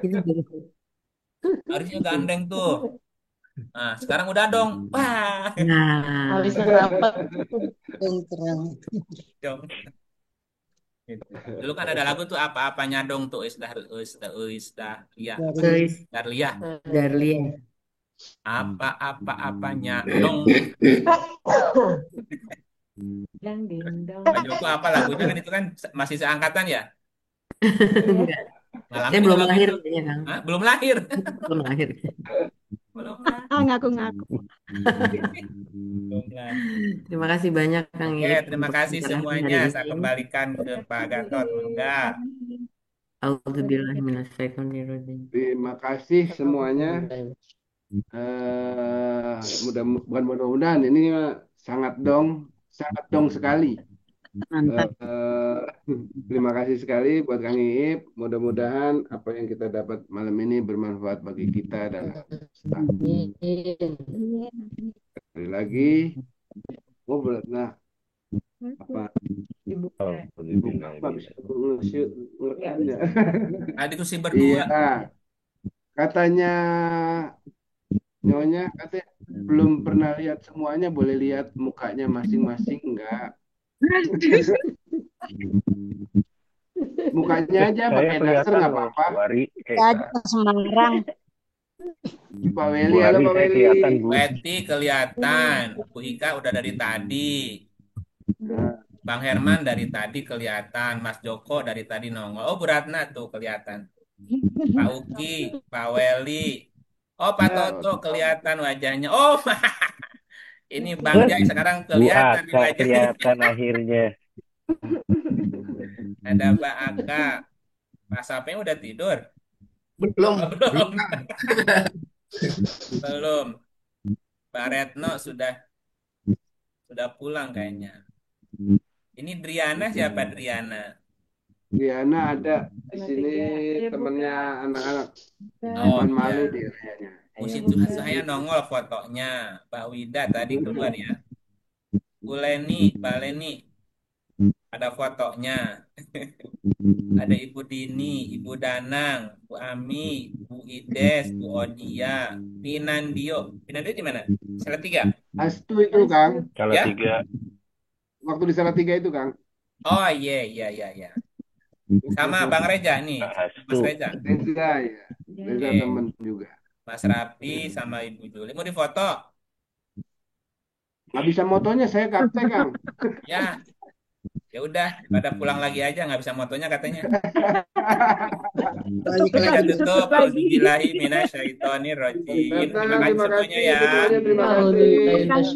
Itu juga. Harusnya gandeng tuh. Nah, sekarang udah dong. Wah, Nah, Alisnya rapat. Dong terang. dong. Gitu. Dulu kan ada lagu tuh apa-apanya dong tuh Isdah Lia apa Dari Tulis Darlia. Darlia. Apa-apanya dong. Dang ding dong. Pak Joko apa lagunya kan itu kan masih seangkatan ya? Enggak. Saya Ngalamin nggak belum lagu lahir itu? kayaknya, Kang. Hah? Belum lahir. Belum lahir. Belum lahir. Ngaku-ngaku. Belum lahir. Terima kasih banyak Kang Oke, Iip terima untuk kasih pencerahan hari semuanya. Saya ini. kembalikan ke Pak Gatot. Mangga. Auzubillahiminasyaitonirrajim. Terima kasih semuanya. Mudah-mudahan ini sangat dong sekali. Mantap. Terima kasih sekali buat Kang Iip. Mudah-mudahan apa yang kita dapat malam ini bermanfaat bagi kita dan sekali lagi. Oh, nah apa? Ibu apa bisa ngertinya? Tadi tuh sih berdua. Iya, katanya Nyonya katanya belum pernah lihat semuanya, boleh lihat mukanya masing-masing enggak? Mukanya aja Saya pakai daster kelihatan nggak loh, apa-apa. Bu Ari. Kita aja ke Semarang. Pak Bu Weli, halo Ari Pak saya Weli. kelihatan, Bu. Betty kelihatan. Bu Ika udah dari tadi. Bang Herman dari tadi kelihatan. Mas Joko dari tadi nongol. Oh, Bu Ratna tuh kelihatan. Pak Uki, Pak Weli. Oh, Pak Toto kelihatan wajahnya. Oh, ini Bang Jai sekarang Bu kelihatan di Aka wajahnya. kelihatan akhirnya. Ada Mbak Aka. Pak Sapeng udah tidur? Belum. Oh, belum. Belum. Pak Retno sudah pulang kayaknya. Ini Driana siapa Driana? Diana ada di sini temennya anak-anak. Oh, Taman iya. Malu dia kayaknya. Puji Tuhan saya nongol fotonya. Pak Wida tadi keluar ya. Bu Leni, Pak Leni. Ada fotonya. Ada Ibu Dini, Ibu Danang, Bu Ami, Bu Ides, Bu Odia, Pinandio. Pinandio di mana? Salatiga? Astu itu Kang. Kalau Ya? tiga. Waktu di Salatiga itu Kang. Oh iya, iya, iya, iya. Sama Bang Reja nih. Mas Reja. Reza ya. Reza Oke. temen juga. Mas Rapi sama Ibu Juli. Mau difoto? Nggak bisa motonya, saya kapten Kang. Ya. Ya udah, pada pulang lagi aja nggak bisa motonya katanya. Balik Kita lagi. tutup. Auzubillahi minasyaitonir rajim. Terima kasih Terima semuanya kasih ya. semuanya, terima kasih. Alhamdulillah.